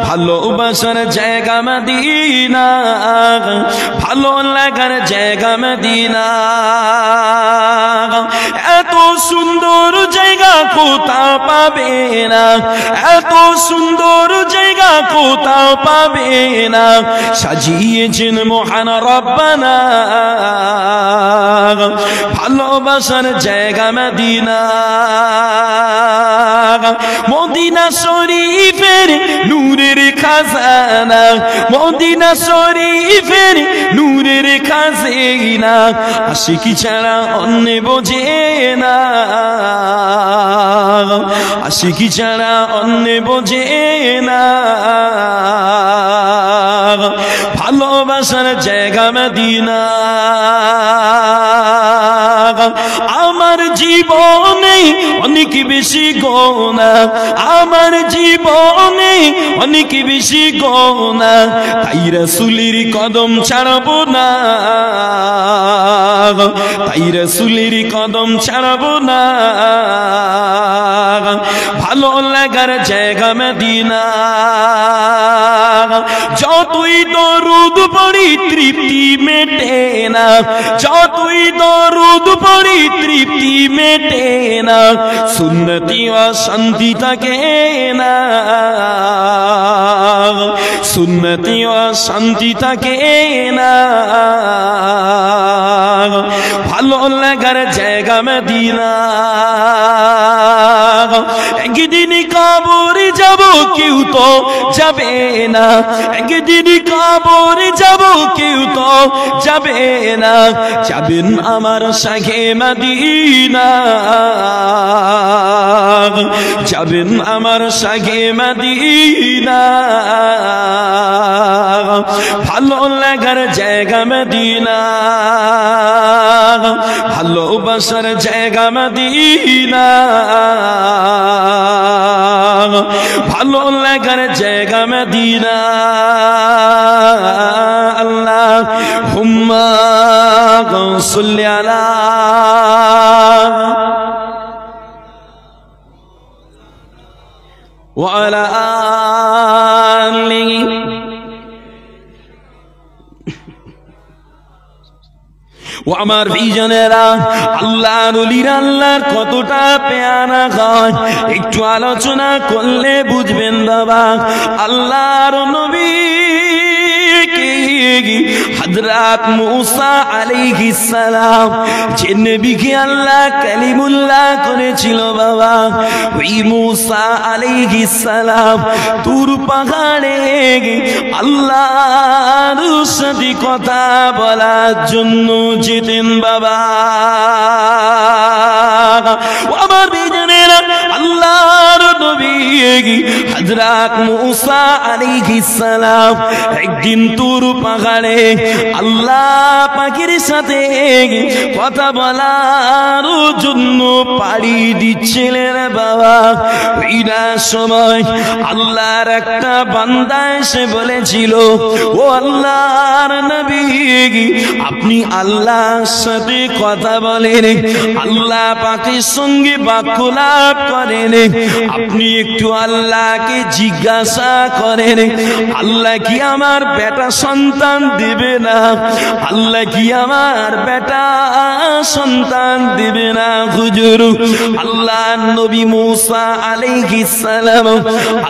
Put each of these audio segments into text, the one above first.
ভালোবাসার জায়গা মদিনা, ভালো লাগার জায়গা মদিনা। এত সুন্দর জায়গা কোথাও পাবে না, এত সুন্দর জায়গা কোথাও পাবে না। সাজিয়েছেন মহান রব্বানা, ভালোবাসার জায়গা মদিনা। মদিনা শরীফের নূরের খাজানা, মদিনা শরীফের নূরের খাজানা। আশিকি ছাড়া অন্য বোঝে না, আশিকি ছাড়া অন্য বোঝে না। ভালোবাসার জায়গা মদিনা। আমার জীবনে অনেক বেশি গোনা, আমার জীবনে অনেক বেশি গোনা, তাই রাসূলের কদম ছাড়বো না, তাই রাসূলের কদম ছাড়বো না। ভালো লাগার জায়গা মদিনা। যতই দরুদ পড়ি তৃপ্তি মেটে না, যতই দরুদ পড়ি তৃপ্তি মেটে না। সুন্নতি অশান্তি থাকে না, সুন্নতি অশান্তি থাকে না। ভালো লাগার জায়গা মদিনা। একদিন কবরে যাব কেউ তো যাবে না, একদিন কবরে যাব কেউ তো যাবে না। যাবেন আমার শাহে মদিনা, যাবেন আমার শাহে মদিনা। ভালো লাগার জায়গা মদিনা, ভালোবাসার জায়গা মদিনা। ভালো লাগার জায়গা মদিনা। আল্লাহুম্মা সাল্লি আলা ওয়া আলা আলিহি। ও আমার ভাইজানেরা, আল্লাহর ওলিরা আল্লাহর কতটা পেয়ারা হয় একটু আলোচনা করলে বুঝবেন বাবা। আল্লাহর নবী হযরত মুসা আলাইহিস সালাম, যে নবীকে আল্লাহ কালিমুল্লাহ করেছিল বাবা, ওই মুসা আলাইহিস সালাম তুর পাহাড়ে আল্লাহর সাথে কথা বলার জন্য যেতেন বাবা। আমার ভাইজানেরা, আল্লাহর নবী হযরত মুসা আলাইহিস সালাম একদিন তুর পাহাড়ে আল্লাহ পাকের সাথে কথা বলার জন্য পাড়ি দিচ্ছিলেন বাবা। ওই সময় আল্লাহর একটা বান্দা এসে বলেছিল, ও আল্লাহর নবী, আপনি আল্লাহর সাথে কথা বলেন, আল্লাহ পাকের সঙ্গে বাক্যলাপ করেন, আপনি একটু আল্লাহকে জিজ্ঞাসা করেন, আল্লাহ কি আমার বেটা সন্তান দেবে না, আল্লাহ কি আমার বেটা সন্তান দেবে না। হুজুর, আল্লাহ নবী মুসা আলাইহিস সালাম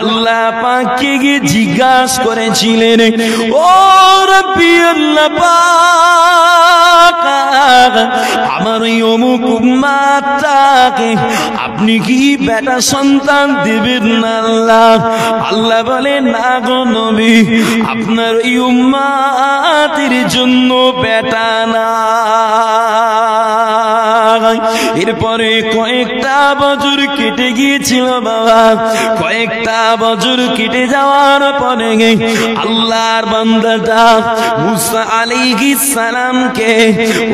আল্লাহ পাককে গিয়ে জিজ্ঞাসা করেছিলেন, ও রব্বি আল্লাহ পাক, আমার এই অমুক উম্মতটাকে আপনি কি বেটা সন্তান দেবেন না আল্লাহ? আল্লাহ বলে, না গো নবী, আপনার এই উম্মতের জন্য বেটা না। এরপরে কয়েকটা বছর কেটে গিয়েছিল বাবা। কয়েকটা বছর কেটে যাওয়ার পরে আল্লাহর বান্দাটা মুসা আলাইহিস সালামকে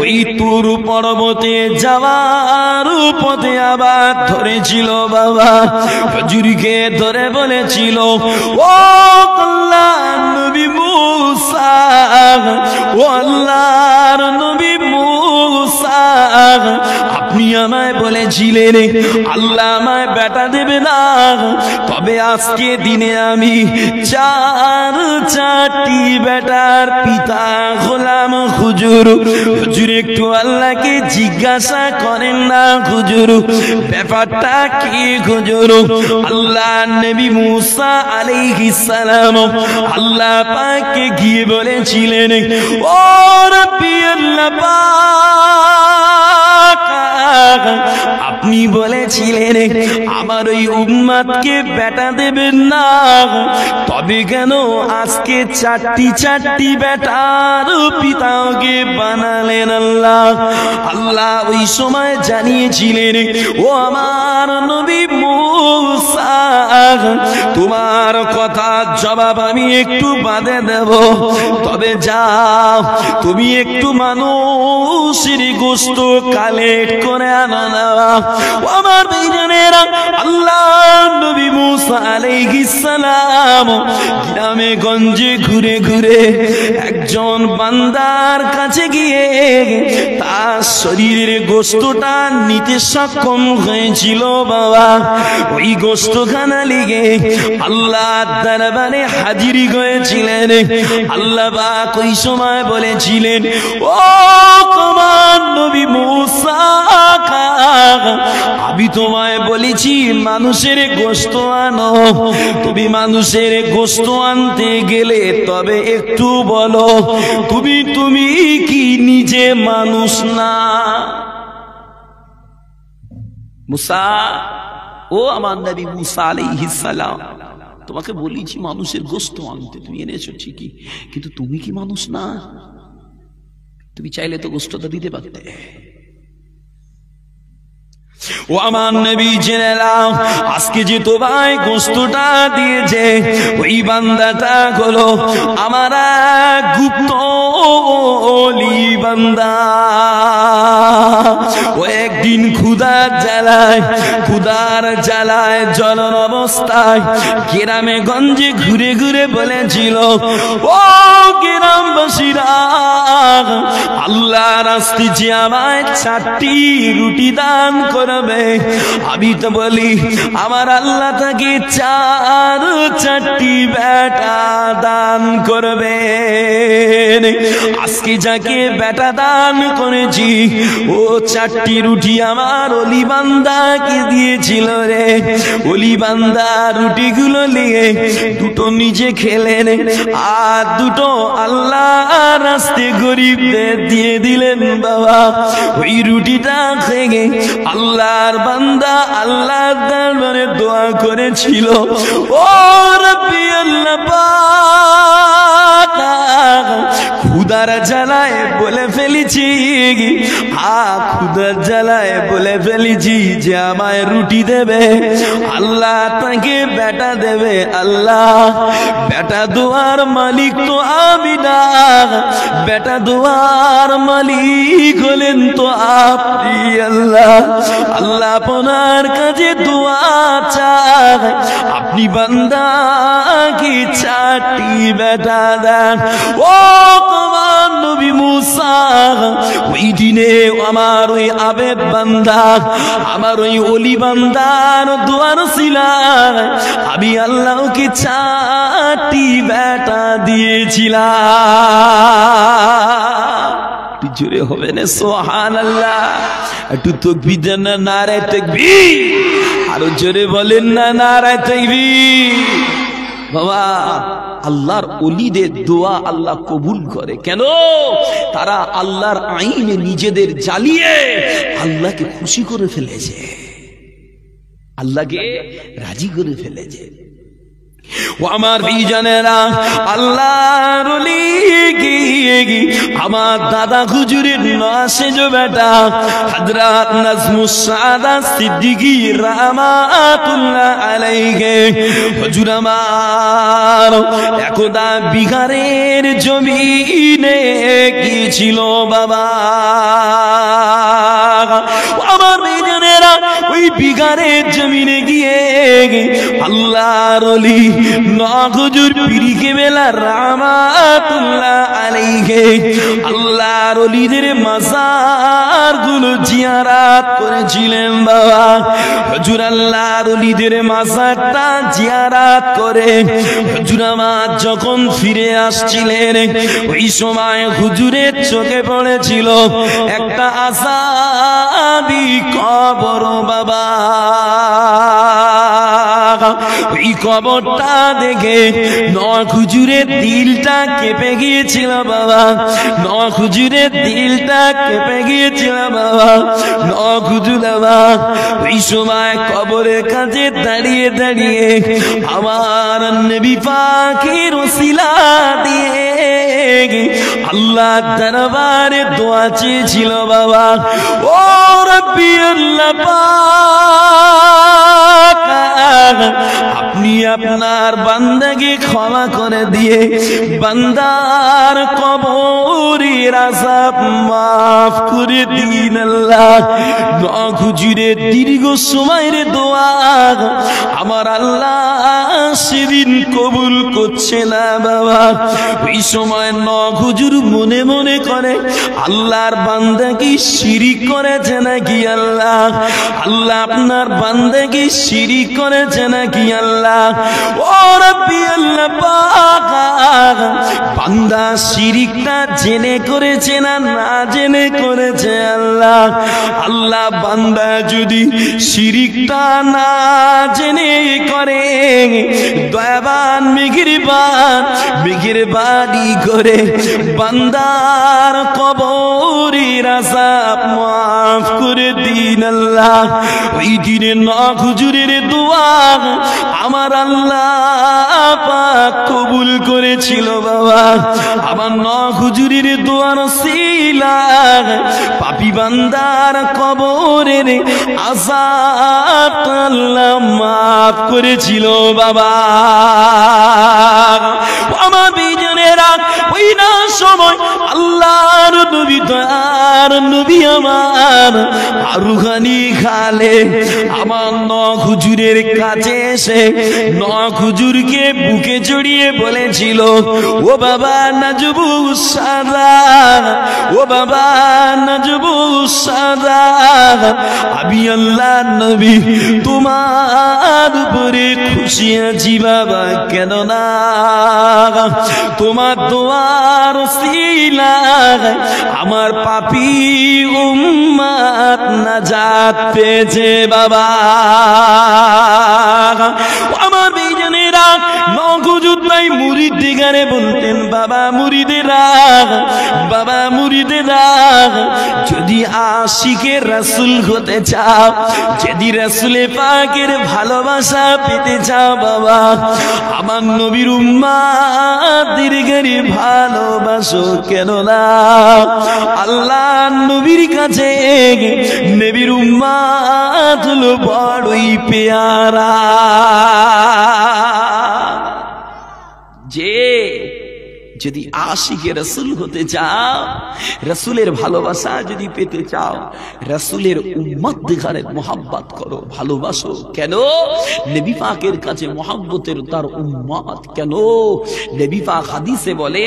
ওই তুর পর্বতে যাওয়ার পথে আবার ধরেছিল বাবা। হুজুরকে ধরে বলেছিল, ও আল্লাহর নবী মুসা, ও আল্লাহর নবী মুসা, আপনি আমায় বলেছিলেন আল্লাহ আমায় বেটা দেবে না, তবে আজকে দিনে আমি চারটি বেটার পিতা হলাম। হুজুর, হুজুর একটু আল্লাহকে জিজ্ঞাসা করেন না হুজুর, ব্যাপারটা কি হুজুর? আল্লাহ নবী মুসা আলাইহিস সালাম আল্লাহ পাককে গিয়ে বলেছিলেন, ও রব্বি আল্লাহ পাক, আপনি বলেছিলেন আমার ওই উম্মতকে বেটা দেবেন না, তবে কেন আজকে চারটি বেটার পিতাকে বানালেন? আল্লাহ আল্লাহ ওই সময় জানিয়েছিলেন, ও আমার নবী মুসা, তোমার কথার জবাব আমি একটু বাদে দেব, তবে যাও তুমি একটু মানুষের গোশত কালেক্ট করে আনো না। আমার ভাইজানেরা, আল্লাহ নবী মুসা আলাইহিস সালাম গ্রামে গঞ্জে ঘুরে ঘুরে একজন বান্দার কাছে গিয়ে তার শরীরের গোশতটা নিতে সক্ষম হয়েছিল। বাবা, ওই গোশতখানা লিগে আল্লাহ দরবারে হাজির হয়েছিলেন। আল্লাহ পাক ওই সময় বলেছিলেন, ও তোমার নবী মুসা, আমি তোমায় বলেছি মানুষের গোশত আনো, তুমি মানুষের গোশত আনতে গেলে তবে একটু বলো তুমি কি নিজে মানুষ না? মুসা, ও আমার নবী মুসা আলাইহিস সালাম, তোমাকে বলেছি মানুষের গোশত আনতে, তুমি এনেছো ঠিকই, কিন্তু তুমি কি মানুষ না? তুমি চাইলে তো গোশতটা দিতে পারতে। ও আমার নবী, জেনে নাও আজকে যে তোমায় গোশতটা দিয়েছে ওই বান্দাটা হলো আমার গুপ্ত ওলি বান্দা। ও একদিন ক্ষুধার জ্বালায় জ্বলন অবস্থায় গ্রামে গঞ্জে ঘুরে ঘুরে বলেছিল, ও গ্রামবাসীরা, আল্লাহর রাস্তায় যে আমায় 4টি রুটি দান করবে, আমি তো বলি আমার আল্লাহ তাকে 4টি বেটা দান করবে। আজকে যাকে বেটা দান করেছি ও 4টি রুটি আমার অলি বান্দাকে দিয়েছিল রে। অলি বান্দা রুটিগুলো নিয়ে 2টো নিজে খেলেন আর 2টো আল্লাহ রাস্তায় গরিবদের দিয়ে দিলেন। বাবা, ওই রুটিটা খেয়ে আল্লাহর বান্দা আল্লাহর দরবারে দোয়া করেছিল, ও রব্বি আল্লাহ পাক, ক্ষুধার জ্বালায় বলে ফেলেছি, ক্ষুধার জ্বালায় বলে ফেলেছি যে আমায় রুটি দেবে, আল্লাহ তাকে বেটা দেবে। আল্লাহ, বেটা দোয়ার মালিক তো আমি না, বেটা দোয়ার মালিক হলেন তো আপনি। আল্লাহ আল্লাহ আপনার কাছে দোয়া চাই, আপনি বান্দাকে 4টি বেটা দেন। ও তোমার নবী মুসা, ওই দিনে আমার ওই আবেদ বান্দা, আমার ওই অলি বান্দার দোয়ার ছিলাম, আমি আল্লাহকে 4টি বেটা দিয়েছিলাম। জোরে হবে না সুবহানাল্লাহ? একটু তাকবীর দেন না, নারায়ে তাকবীর। আরো জোরে বলেন না, নারায়ে তাকবীর। বাবা, আল্লাহর ওলিদের দোয়া আল্লাহ কবুল করে। কেন? তারা আল্লাহর আইনে নিজেদের জ্বালিয়ে আল্লাহকে খুশি করে ফেলেছে, আল্লাহকে রাজি করে ফেলেছে। ও আমার ভাইজানেরা, আল্লাহর ওলি আমার দাদা হুজুরের নাসেজ বেটা হযরত নাজমুস সাদাত সিদ্দিকী রাহমাতুল্লাহ আলাইহি। হুজুর আমার একদা বিহারের জমিনে গিয়েছিল বাবা। আমার ভাইজানেরা, ওই বিঘারের জমিনে গিয়ে আল্লাহর ওলি নখ হুজুর পীর কেবলা রাহমাতুল্লাহ আলাইহি আল্লাহর ওলিদের মাজার গুলো জিয়ারত করেছিলেন বাবা। হুজুর আল্লাহর ওলিদের মাজারটা জিয়ারত করে হুজুর আমার যখন ফিরে আসছিলেন ওই সময় হুজুরের চোখে পড়েছিল একটা আযাবী কবর বাবা। ওই কবরটা দেখে নখ হুজুরের দিলটা কেঁপে গিয়েছিল বাবা। নখ হুজুরের দিলটা কেঁপে গিয়েছিল বাবা। নখ হুজুর বাবা ওই সময় কবরের কাছে দাঁড়িয়ে দাঁড়িয়ে আমার নবী পাকের ওসিলা দিয়ে আল্লাহ দরবারে দোয়া চেয়েছিল বাবা। ও রব্বি আল্লাহ পাক আপনি আপনার বান্দাকে ক্ষমা করে দিয়ে বান্দার কবরের আযাব মাফ করে দিন আল্লাহ। নখ হুজুরের দীর্ঘ সময়ের দোয়া আমার আল্লাহ সেদিন কবুল করছে না বাবা। ওই সময় নখ হুজুর মনে মনে করে আল্লাহর বান্দা কি শিরিক করেছে নাকি আল্লাহ? আল্লাহ আপনার বান্দা কি শিরিক করেছে নাকি আল্লাহ? ও রব্বি আল্লাহ পাক বান্দা শিরিকটা জেনে করেছে না না জেনে করেছে আল্লাহ? আল্লাহ বান্দা যদি শিরিকটা না জেনে করে দয়াবান মেহেরবানি করে বান্দার কবরের আযাব মাফ করে দিন আল্লাহ। ওই দিনে নখ হুজুরের দোয়া আমার আল্লাহ পাক কবুল করেছিল বাবা। আমার নখ হুজুরের দোয়ার ওসিলা পাপী বান্দার কবরের আযাব আল্লাহ মাফ করেছিল বাবা। আমার বিজনেরা ওই না সময় আল্লাহর নবী দয়ার নবী আমার রুহানি খালে আমার নখ হুজুরের কাছে এসে নখ হুজুরকে বুকে জড়িয়ে বলেছিল ও বাবা নাজবুস সাদা, ও বাবা নাজবুস সাদা আমি আল্লাহ নবী তোমার উপরে খুশি আছি বাবা। কেন না তোমার দোয়ার ওসিলায় আমার পাপী উম্মত নাজাত পেয়েছে বাবা। আমার বেজনেরা নখ হুজুর তাই মুরিদ দিগারে বলতেন বাবা মুরিদেরা, বাবা মুরিদেরা যদি আশিকের রাসূল হতে চাও, যদি রাসূলে পাকের ভালোবাসা পেতে চাও বাবা আমার নবীর উম্মতদের গারে ভালোবাসো। কেন না আল্লাহ নবীর কাছে নবীর উম্মত হলো বড়ই পেয়ারা। যে যদি আশিকে রাসূল হতে চাও, রাসূলের ভালোবাসা যদি পেতে চাও, রাসূলের উম্মত দিগারে মোহাব্বত করো, ভালোবাসো। কেন নবী পাকের কাছে মোহাব্বতের তার উম্মত। কেন নবী পাক হাদিসে বলে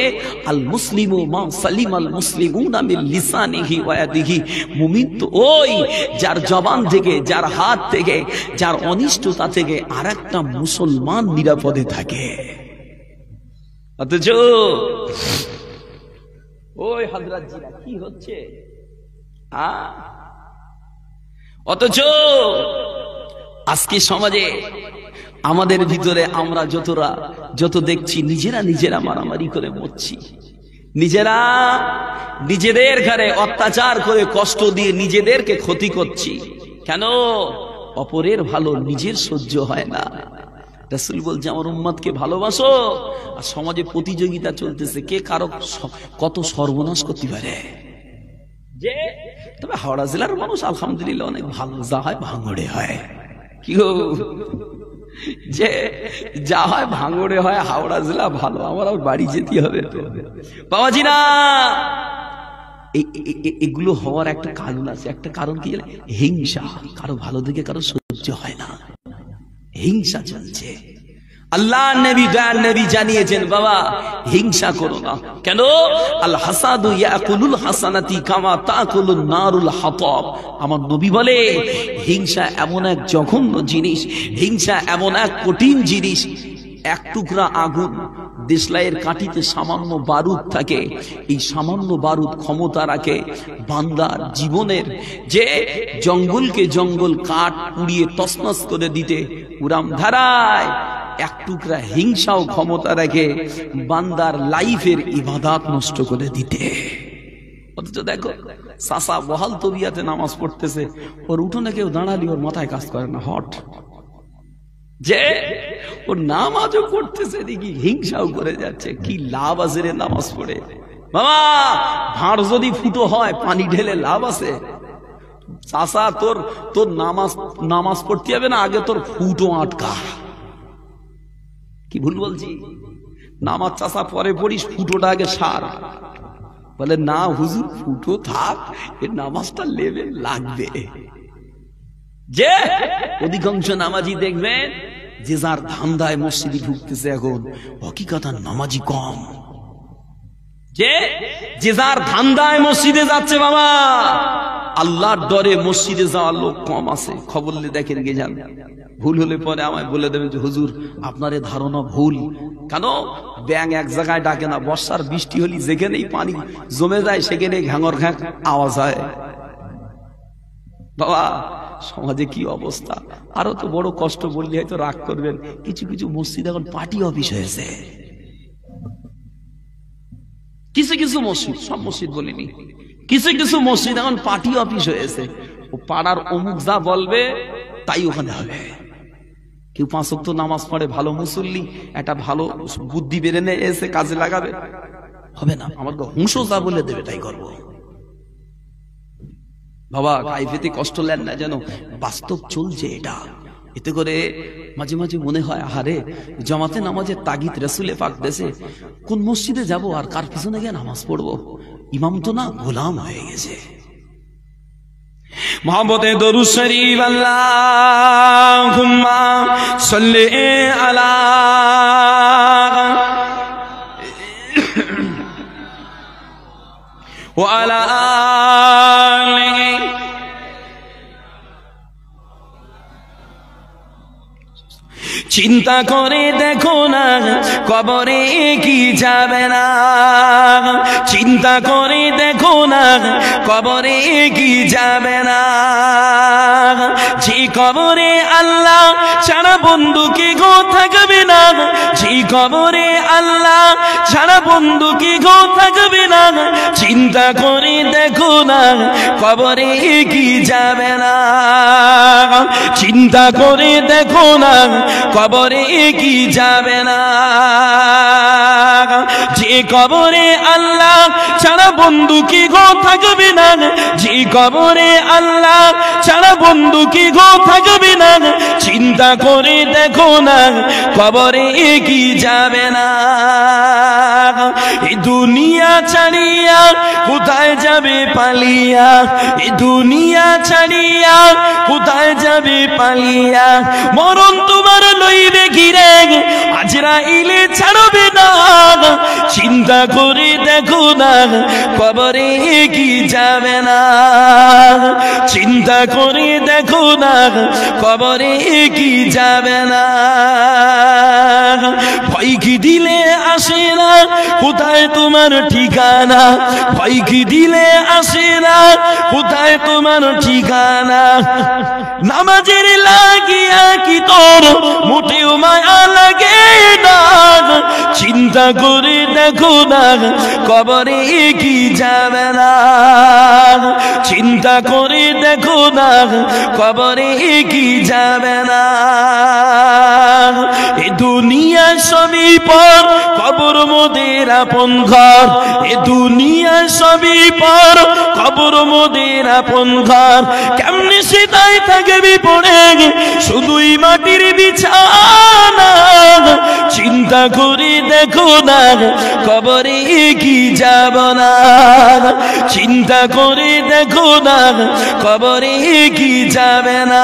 আল মুসলিমু মান সালিমাল মুসলিমুনা মিন লিসানিহি ওয়া ইয়াদিহি। মুমিন তো ওই যার জবান থেকে, যার হাত থেকে, যার অনিষ্টতা থেকে আরেকটা মুসলমান নিরাপদে থাকে। অথচ ওই হযরতজিরা কি হচ্ছে, অথচ আজকে সমাজে আমাদের ভিতরে আমরা যত দেখছি নিজেরা মারামারি করে মরছি, নিজেরা নিজেদের ঘরে অত্যাচার করে কষ্ট দিয়ে নিজেদেরকে ক্ষতি করছি। কেন? অপরের ভালো নিজের সহ্য হয় না। রাসূল বলছে আমার উম্মতকে ভালোবাসো। আর সমাজে প্রতিযোগিতা চলতেছে কে কারো কত সর্বনাশ করতে পারে। যে তবে হাওড়া জেলার মানুষ আলহামদুলিল্লাহ অনেক ভালো, যা হয় ভাঙড়ে হয়। কি গো, যে যা হয় ভাঙড়ে হয়, হাওড়া জেলা ভালো, আমার বাড়ি যেতে হবে তো বাবাজি না। এগুলো হওয়ার একটা কারণ আছে। একটা কারণ কি জানেন? হিংসা, কারো ভালো দিকে কারো সহ্য হয় না, হিংসা চলছে। আল্লাহ নবী দয়ার নবী জানিয়েছেন বাবা হিংসা করো না। কেন? আল হাসাদু ইয়াকুলুল হাসানাতি কামা তাকুলুন নারুল হাতাব। আমার নবী বলে হিংসা এমন এক জঘন্য জিনিস, হিংসা এমন এক কঠিন জিনিস। এক টুকরা আগুন, দেশলাইয়ের কাঠিতে সামান্য বারুদ থাকে, এই সামান্য বারুদ ক্ষমতা রাখে বান্দার জীবনের যে জঙ্গলকে জঙ্গল কাঠ পুড়িয়ে তছনছ করে দিতে উড়াম ধারায়। এক টুকরা হিংসাও ক্ষমতা রাখে বান্দার লাইফের ইবাদত নষ্ট করে দিতে। অথচ দেখো চাচা বহাল তবিয়াতে নামাজ পড়তেছে, ওর উঠোনে কেউ দাঁড়ালি ওর মাথায় কাজ করে না, হট যে ওর নামাজও পড়তেছে দেখি হিংসাও করে যাচ্ছে। কি লাভ আছে রে নামাজ পড়ে? বাবা ভাঁড় যদি ফুটো হয় পানি ঢেলে লাভ আছে? চাচা তোর তোর নামাজ পড়তে হবে না, আগে তোর ফুটো আটকা। কি ভুল বলছি? নামাজ চাচা পরে পড়িস, ফুটোটা আগে সার। বলে না হুজুর ফুটো থাক, এর নামাজটা লেবে লাগবে। যে অধিকাংশ নামাজি দেখবেন যে যার ধান্দায় মসজিদে ঢুকতেছে, এখন হকিকতার নামাজি কম। যে যার ধান্দায় মসজিদে যাচ্ছে বাবা, আল্লাহর ডরে মসজিদে যাওয়ার লোক কম আছে। খবর দেখেন গে যান, ভুল হলে পরে আমায় বলে দেবেন যে হুজুর আপনার এ ধারণা ভুল। কেন? ব্যাঙ এক জায়গায় ডাকে না, বর্ষার বৃষ্টি হলে যেখানেই পানি জমে যায় সেখানে ঘ্যাঙর ঘ্যাঁ আওয়াজ হয়। বাবা সমাজে কি অবস্থা! আরো তো বড় কষ্ট বললে হয়তো রাগ করবেন, কিছু কিছু মসজিদ এখন পার্টি অফিস হয়েছে। কিছু কিছু মসজিদ, সব মসজিদ বলিনি, কিছু কিছু মসজিদ এখন পার্টি অফিস হয়েছে। ও পাড়ার অমুক যা বলবে তাই ওখানে হবে। কেউ 5 ওয়াক্ত নামাজ পড়ে, ভালো মুসল্লি, একটা ভালো বুদ্ধি বেড়ে নিয়ে এসে কাজে লাগাবে, হবে না। আমাকে হুঁশ যা বলে দেবে তাই করবো। বাবা কাইফেতে কষ্ট নেন না, যেন বাস্তব চলছে এটা। এতে করে মাঝে মাঝে মনে হয় আহারে জামাতে নামাজের তাগিদ রাসূলে পাক দেশে, কোন মসজিদে যাব আর কার পিছনে গিয়ে নামাজ পড়বো? ইমাম তো না গোলাম হয়ে গেছে। মোহাম্মদে দরুদ শরীফ আল্লাহুম্মা সাল্লি আলা ওয়া আলা আলিহি। চিন্তা করে দেখো না কবরে কি যাবে না, চিন্তা করে দেখো না কবরে কি যাবে না। যে কবরে আল্লাহ ছাড়া বন্ধু কি গো থাকবে না, যে কবরে আল্লাহ ছাড়া বন্ধু কি গো থাকবে না। চিন্তা করে দেখো না কবরে কি যাবে না, চিন্তা করে দেখো না কবরে কি যাবে না। যে কবরে আল্লাহ ছাড়া বন্ধু কি গো থাকবে না, যে কবরে আল্লাহ ছাড়া বন্ধু কি গো থাকবে না। চিন্তা করে দেখো না কবরে কি যাবে না। এই দুনিয়া ছাড়িয়া কোথায় যাবে পালিয়া, এই দুনিয়া ছাড়িয়া কোথায় যাবে পালিয়া। মরণ তোমার লইবে ঘিরে, আজরাইলে ছাড়বে না। চিন্তা করে দেখো না কবরে কি যাবে না, চিন্তা করে দেখো না কবরে কি যাবে না। ভয় কি দিলে আসে না কোথায় তোমার ঠিকানা, ভয় কি দিলে আসে না কোথায় তোমার ঠিকানা। নামাজের লাগিয়া কি তোর মোটেও মায়া লাগে না। চিন্তা করে দেখো না কবরে কি যাবে না, চিন্তা করে দেখো না কবরে কি যাবে না। এ দুনিয়া সবই পর, কবর মোদের আপন ঘর। এ দুনিয়া সবই পর, কবর মোদের আপন ঘর। কেমনে সেটাই থাকবি পড়ে শুধুই মাটির বিছানা। চিন্তা করে দেখো না, কবরে কি যাব না। চিন্তা করে দেখো না, কবরে কি যাবে না।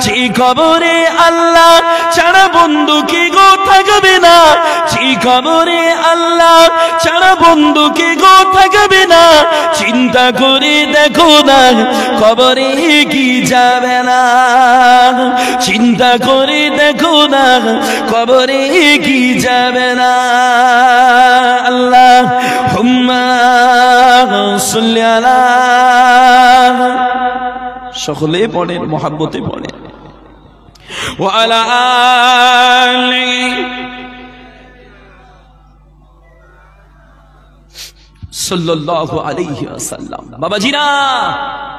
যে কবরে আল্লাহ ছাড়া বন্ধু কে গো থাকবে না, যে কবরে আল্লাহ ছাড়া বন্ধু কে গো থাকবে না। চিন্তা করে দেখো না, কবরে কি যাবে না। চিন্তা করে দেখো না, কবরে কি যাবে না। আল্লাহ হুম্মা সাল্লি আলা, সকলে পড়েন, মুহাব্বতে পড়েন। ওয়া আলা আলি সাল্লাল্লাহু আলাইহি ওয়াসাল্লাম। বাবাজিরা,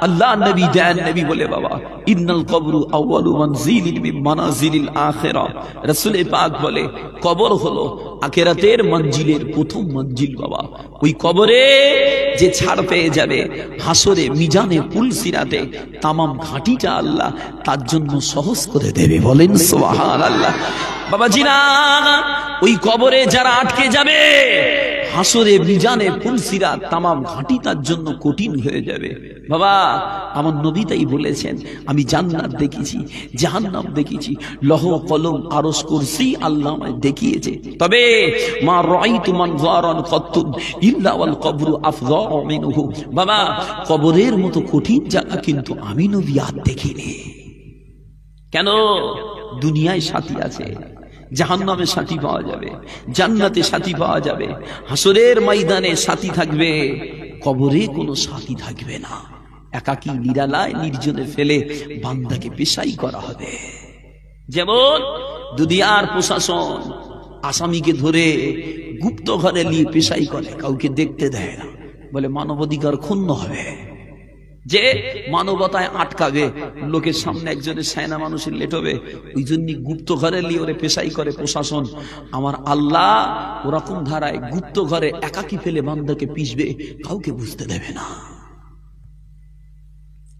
আল্লাহ নবী দেন নবী বলে বাবা, ইন্নাল কবরু আউয়ালু মানজিলিন মিন মানাজিলিল আখিরা। রাসূল পাক বলে কবর হলো আখিরাতের মঞ্জিলের প্রথম মঞ্জিল বাবা। ওই কবরে যে ছাড় পেয়ে যাবে, হাসরে মিজানে পুলসিরাতে তামাম ঘাটিটা আল্লাহ তার জন্য সহজ করে দেবে। বলেন সুবহানাল্লাহ। বাবাজিরা, ওই কবরে যারা আটকে যাবে, হাসরে মিজানে পুলসিরাত তামাম ঘাটি তার জন্য কঠিন হয়ে যাবে। বাবা, আমার নবী তাই বলেছেন, আমি জান্নাত দেখেছি, জাহান্নাম দেখেছি, লৌহ কলম আরশ কুরসি আল্লাহ আমায় দেখিয়েছে। তবে মা রাআইতু মানজারান কত্তু ইল্লা ওয়াল কবরু আফযাউ মিনহু। বাবা, কবরের মতো কঠিন জায়গা কিন্তু আমি নবী আর দেখিনি। কেন? দুনিয়ায় সাথী আছে, জাহান্নামে সাথী পাওয়া যাবে, জান্নাতে সাথী পাওয়া যাবে, হাসরের ময়দানে সাথী থাকবে, কবরে কোনো সাথী থাকবে না। একাকী নিরালায় নির্জনে ফেলে বান্দাকে পেশাই করা হবে। যেমন দুনিয়ার প্রশাসন আসামিকে ধরে গুপ্ত ঘরে নিয়ে পেশাই করে, কাউকে দেখতে দেয় না, বলে মানবাধিকার ক্ষুণ্ণ হবে, যে মানবতায় আটকাবে, লোকের সামনে একজনের সায়না মানুষের লেট হবে, ওই জন্য গুপ্ত ঘরে নিয়ে ওরে পেশাই করে প্রশাসন। আমার আল্লাহ ওরকম ধারায় গুপ্ত ঘরে একাকী ফেলে বান্দাকে পিষবে, কাউকে বুঝতে দেবে না।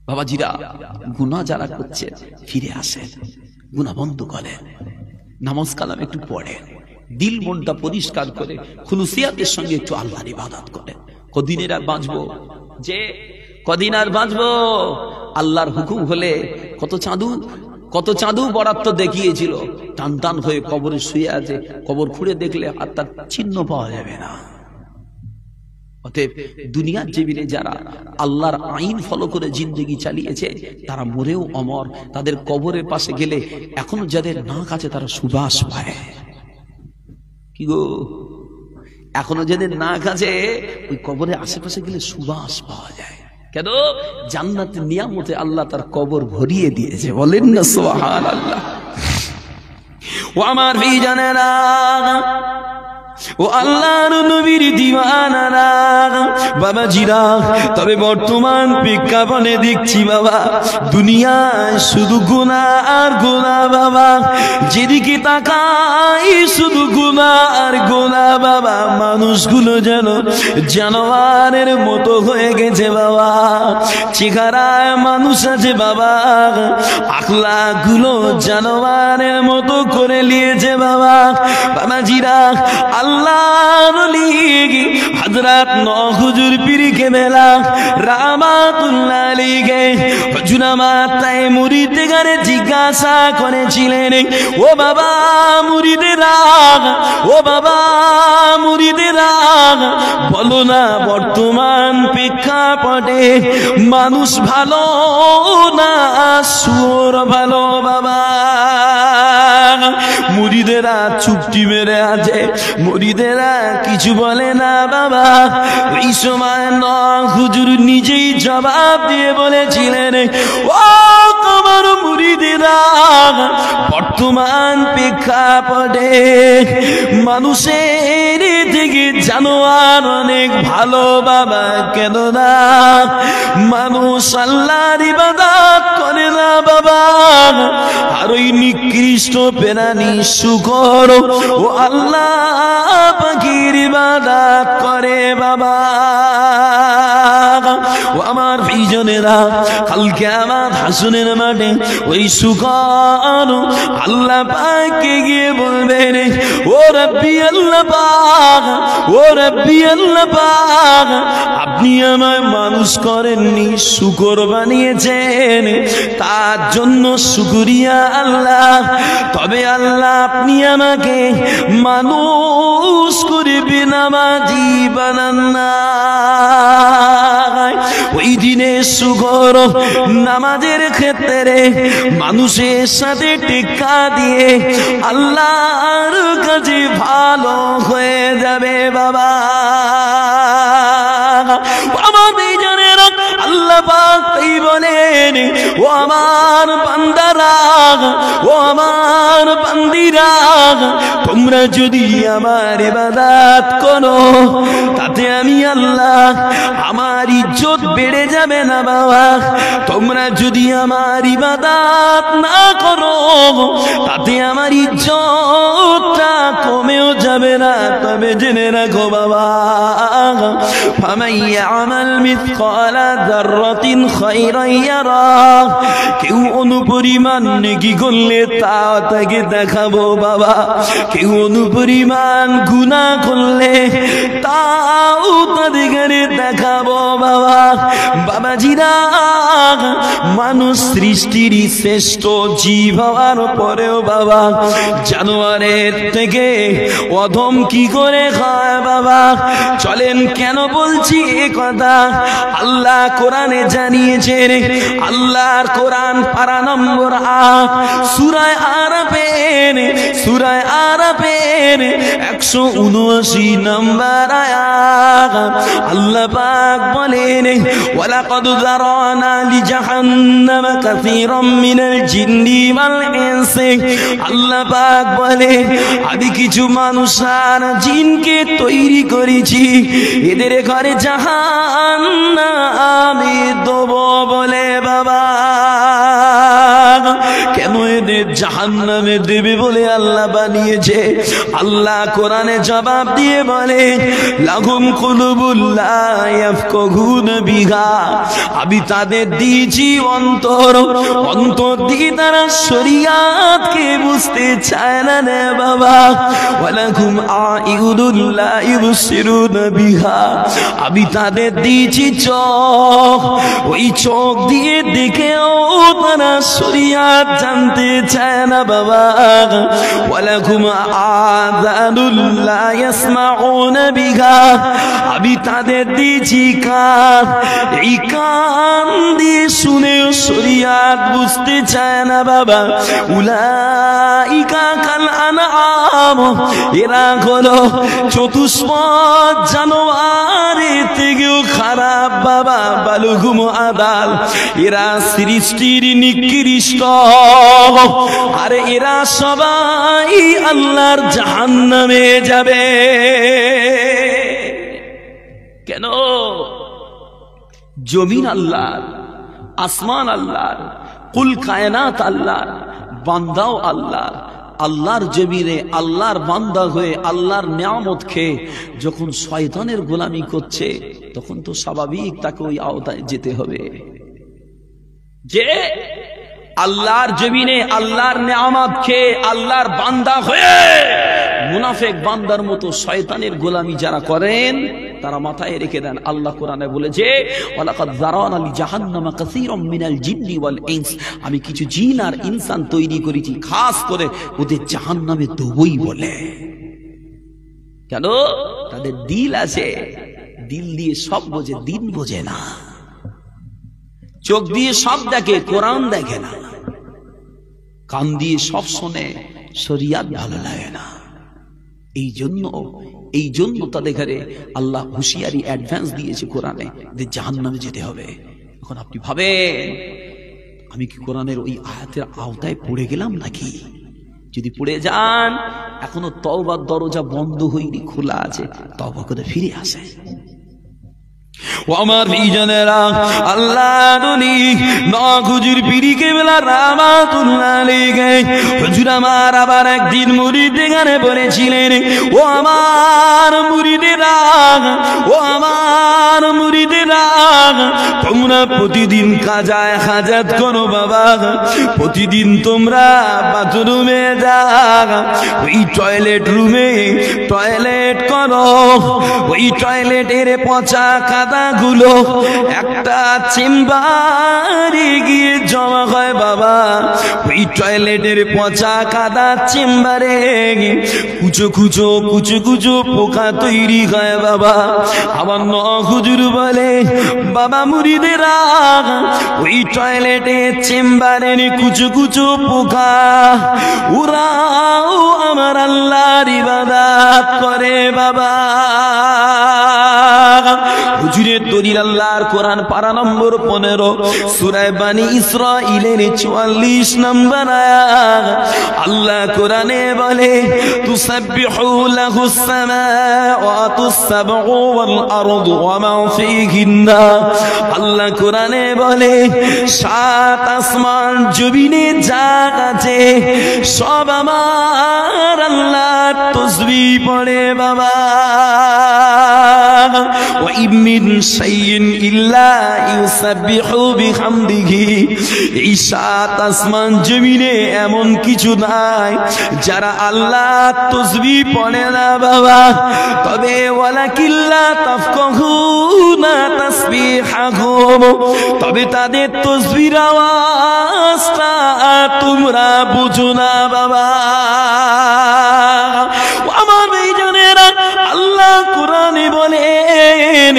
বাবাজিরা, গুনাহ যারা করছে ফিরে আসেন, গুনাহ বন্ধ করেন, নামাজ কালাম একটু পড়েন, দিল মনটা পরিষ্কার করে খুলুসিয়াতের সঙ্গে একটু আল্লাহর ইবাদত করেন। কদিনের আর বাঁচবো, যে কদিন আর বাঁচবো? আল্লাহর হুকুম হলে কত চাঁদু বরাত্ত দেখিয়েছিল, টান টান হয়ে কবরে শুয়ে আছে, কবর খুঁড়ে দেখলে আর তার চিহ্ন পাওয়া যাবে না। অতএব দুনিয়ার জমিনে যারা আল্লাহর আইন ফলো করে জিন্দেগি চালিয়েছে, তারা মরেও অমর। তাদের কবরের পাশে গেলে এখনো যাদের নাক আছে তারা সুবাস পায়। কি গো, এখনো যাদের নাক আছে, ওই কবরের আশেপাশে গেলে সুবাস পাওয়া যায়। কেন? জান্নাতের নিয়ামতে আল্লাহ তার কবর ভরিয়ে দিয়েছে। বলেন না সুবহানাল্লাহ। ও আমার ভাইজানেরা, ও আল্লাহর নবীর দিওয়ানারা, বাবাজিরা, তবে বর্তমান প্রেক্ষাপটে দেখছি বাবা, দুনিয়ায় শুধু গুনাহ আর গুনাহ বাবা, যেদিকে তাকাই শুধু গুনাহ আর গুনাহ বাবা। মানুষগুলো যেন জানোয়ারের মতো হয়ে গেছে বাবা। চেহারায় মানুষ আছে বাবা, আখলাকগুলো জানোয়ারের মতো করে নিয়েছে বাবা। বাবাজিরা, আল্লাহর ওলি হযরত নূহ হুজুর পীর কেবলা রাহমাতুল্লাহ আলাইহি হুজুরামাতায় মুরিদগারে জিজ্ঞাসা করেছিলেন, ও বাবা মুরিদেরা, ও বাবা মুরিদেরা, বলো না বর্তমান প্রেক্ষাপটে মানুষ ভালো না সুর ভালো বাবা? মুরিদেরা চুপটি মেরে আছে, মুরিদেরা কিছু বলে না বাবা। এই সময় নূহ হুজুর নিজেই জবাব দিয়ে বলেছিলেন, ও তোমার মুরিদেরা, বর্তমান প্রেক্ষাপটে মানুষের থেকে জানোয়ার অনেক ভালো বাবা। কেন না? মানুষ আল্লাহর ইবাদত করে না বাবা, আর ওই নিকৃষ্ট প্রাণী শুকর ও আল্লাহ পাকের ইবাদত করে বাবা। ও আমার জনেরা, কালকে আমার হাসনের মাঠে ওই শুকর আল্লাহ পাককে গিয়ে বলবেন, ও রব্বি আল্লাহ পাক, ও রব্বি আল্লাহ পাক, আপনি আমায় মানুষ করেননি, শুকর বানিয়েছেন, তার জন্য শুকরিয়া আল্লাহ। তবে আল্লাহ আপনি আমাকে মানুষ করে বেনামাজি বানান না। ওই দিনে শুকর নামাজের ক্ষেত্রে মানুষের সাথে টেক্কা দিয়ে আল্লাহর কাছে ভালো হয়ে যাবে বাবা। আমাদের জানেন আল্লাহ পাক তাই বলেন, ও আমার বান্দারা, ও আমার বান্দিরা, তোমরা যদি আমার ইবাদত করো তাতে আমি আল্লাহ আমার ইজ্জত বেড়ে যাবে না বাবা। তোমরা যদি আমার ইবাদত না করো তাতে আমার ইজ্জতটা কমেও যাবে না। তবে জেনে রাখো বাবা, ফামান ইয়ামাল মিসকালা যাররাতিন খায়রান ইয়ারা, কেউ অনুপরিমাণ নেকি করলে তা তাকে দেখাবো বাবা, কেউ অনুপরিমাণ গুনাহ করলে তাও তাদেরকে দেখাবো বাবা। বাবাজিরা, মানুষ সৃষ্টির শ্রেষ্ঠ জীব হওয়ার পরেও বাবা জানোয়ারের থেকে অধম কি করে খায় বাবা? চলেন কেন বলছি এ কথা, আল্লাহ কোরআনে জানিয়েছেন। আল্লাহর কোরআন পারা নম্বর 8 সূরা আরাফের 179 নম্বর আয়াত আল্লাহ পাক বলেন, ওয়ালাকাদ যারানা লিজাহান্নামা কাসীরাম মিনাল জিন্নি ওয়াল ইনসি। আল্লাহ পাক বলে, আমি কিছু মানুষ আর জিনকে তৈরি করেছি, এদের ঘরে জাহান্নামে দেব বলে বাবা। কেন এদের জাহান্নামে দেবে বলে আল্লাহ বানিয়েছে? আল্লাহ কোরআনে জবাব দিয়ে বলে, লাহুম কুলুবুল লা ইয়াফকাহুনা বিহা, আমি তাদের দিয়েছি অন্তর, অন্তর দিয়ে তারা শরিয়াতকে বুঝতে চায় না রে বাবা। ওয়ালাকুম আইউনুল লা ইবসিরুনা বিহা, আমি তাদের দিয়েছি চোখ, ওই চোখ দিয়ে দেখেও তারা শরিয়াত জানতে চায় না বাবা। ওয়ালাকুম আযানুল লা ইয়াসমাউনা বিহা, আমি তাদের দিয়েছি কান, এই কান দিয়ে শুনেও শরিয়াত বুঝতে চায় না বাবা। উলাইকা কাল আনআম, এরা হলো চতুষ্পদ জানোয়ারের থেকেও খারাপ বাবা। বালুহুম আদাল, এরা সৃষ্টির নিকৃষ্ট, আর এরা সবাই আল্লাহর জাহান্নামে যাবে। কেন? জমিন আল্লাহর, আসমান আল্লাহর, কুল কায়নাত আল্লাহর, বান্দাও আল্লাহর। আল্লাহর জমিনে আল্লাহর বান্দা হয়ে আল্লাহর নিয়ামত খেয়ে যখন শয়তানের গোলামি করছে, তখন তো স্বাভাবিক তাকে ওই আওতায় যেতে হবে। যে আল্লাহর জমিনে আল্লাহর নিয়ামত খেয়ে আল্লাহর বান্দা হয়ে মুনাফিক বান্দার মতো শয়তানের গোলামি যারা করেন, তারা মাথায় রেখে দেন, আল্লাহ কোরআনে বলেছে, ওয়ালাকাদ যারানা লিজাহান্নামা কাসীরাম মিনাল জিন্নি ওয়াল ইনস, আমি কিছু জিন আর ইনসান তৈরি করেছি খাস করে ওদের জাহান্নামে দেবই বলে। কেন? তাদের দিল আছে, দিল দিয়ে সব বোঝে, দিন বোঝে না। চোখ দিয়ে সব দেখে, কোরআন দেখে না। কান দিয়ে সব শোনে, শরিয়াত ভালো লাগে না। এই জন্য তাদের ঘরে আল্লাহ হুঁশিয়ারি অ্যাডভান্স দিয়েছে কোরআনে যে জাহান্নামে যেতে হবে। এখন আপনি ভাবেন, আমি কি কোরআনের ওই আয়াতের আওতায় পড়ে গেলাম নাকি? যদি পড়ে যান, এখনো তওবার দরজা বন্ধ হয়নি, খোলা আছে, তওবা করে ফিরে আসে। ও আমার ভাইজানেরা, আল্লাহ নবী নখ হুজুর পীর কেবলা রাহমাতুল্লাহ আলাইহি হুজুর আমার আবার একদিন মুরিদ গানে বলেছিলেন, ও আমার মুরিদেরা, ও আমার মুরিদেরা, তোমরা প্রতিদিন কাজায় হাজাত করো বাবা, প্রতিদিন তোমরা বাথরুমে যাও, ওই টয়লেট রুমে টয়লেট করো, ওই টয়লেটের পচা কাদাগুলো একটা চেম্বারে গিয়ে জমা হয় বাবা, ওই টয়লেটের পচা কাদা চেম্বারে কুচো কুচো কুচো কুচো পোকা তৈরি হয় বাবা। আমার নখ হুজুর বলে, বাবা মুরিদেরা, ওই টয়লেটে চেম্বারের কুচো কুচো পোকা ওরাও আমার আল্লাহর ইবাদত করে বাবা। হুজুরের দলিল আল্লাহর কোরআন পারা নম্বর 15 সূরা বানী ইসরাঈলের 44 নম্বর আয়াত। আল্লাহ কোরআনে বলে, তুসাব্বিহু লাহুস সামাওয়াতুস সাবউ ওয়াল আরদু ওয়া মা ফীহিন্না। আল্লাহ কোরআনে বলে, সাত আসমান জমিনে যা আছে সব আমার আল্লাহর তাসবিহ পড়ে বাবা। ওয়া ইমিন শাইইন ইল্লা ইউসাব্বিহু বিহামদিহি। এই সাত আসমান জমিনে এমন কিছু নাই যারা আল্লাহ তাসবিহ পড়ে না বাবা। তবে ওয়ালাকিল্লা তাফকাহুনা তাসবিহাহুম, তবে তাদের তাসবিহর আওয়াজটা তোমরা বুঝো না বাবা। আমার ভাইজানেরা, আল্লাহ কোরআনে বলেন,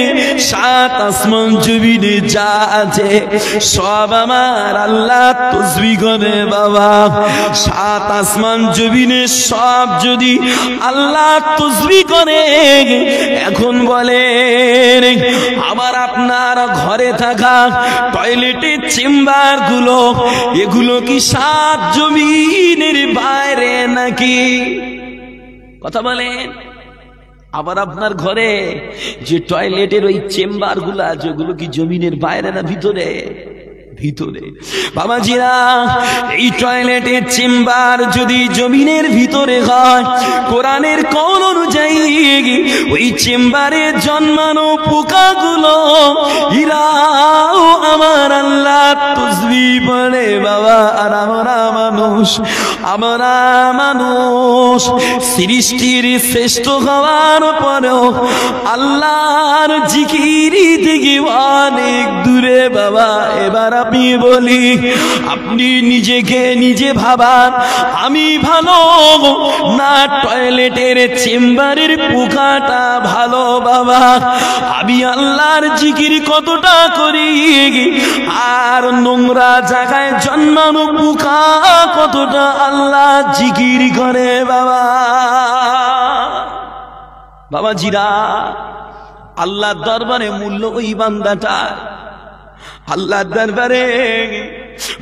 সাত আসমান জমিনে যা আছে সব আমার আল্লাহ তাসবিহ করে বাবা। সাত আসমান জমিনে সব যদি আল্লাহ তাসবিহ করে, এখন বলেন আমার আপনার ঘরে থাকা টয়লেটের চেম্বার গুলো, এগুলো কি সাত জমিনের বাইরে নাকি? কথা বলেন। আবার আপনার ঘরে যে টয়লেটের ওই চেম্বার গুলা, যেগুলো কি জমিনের বাইরে না ভিতরে? ভিতরে। বাবাজিরা, এই টয়লেটের চেম্বার যদি জমিনের ভিতরে হয়, কোরআনের কওল অনুযায়ী ওই চেম্বারে জন্মানো পোকাগুলো ইরাও আমার আল্লাহ তাসবিহ পড়ে বাবা। আর আমরা মানুষ সৃষ্টির শ্রেষ্ঠ হওয়ার পরেও আল্লাহর জিকিরি থেকে অনেক দূরে বাবা। এবার আমি বলি, আপনি নিজেকে নিজে ভাবান, আমি ভালো না টয়লেটের চেম্বারের পোকাটা ভালো বাবা? আমি আল্লাহর জিকির কতটা করি, আর নোংরা জায়গায় জন্মানো পোকা কতটা আল্লাহ জিকির করে বাবা। বাবাজিরা, আল্লাহর দরবারে মূল্য ওই বান্দাটা, আল্লাহর দরবারে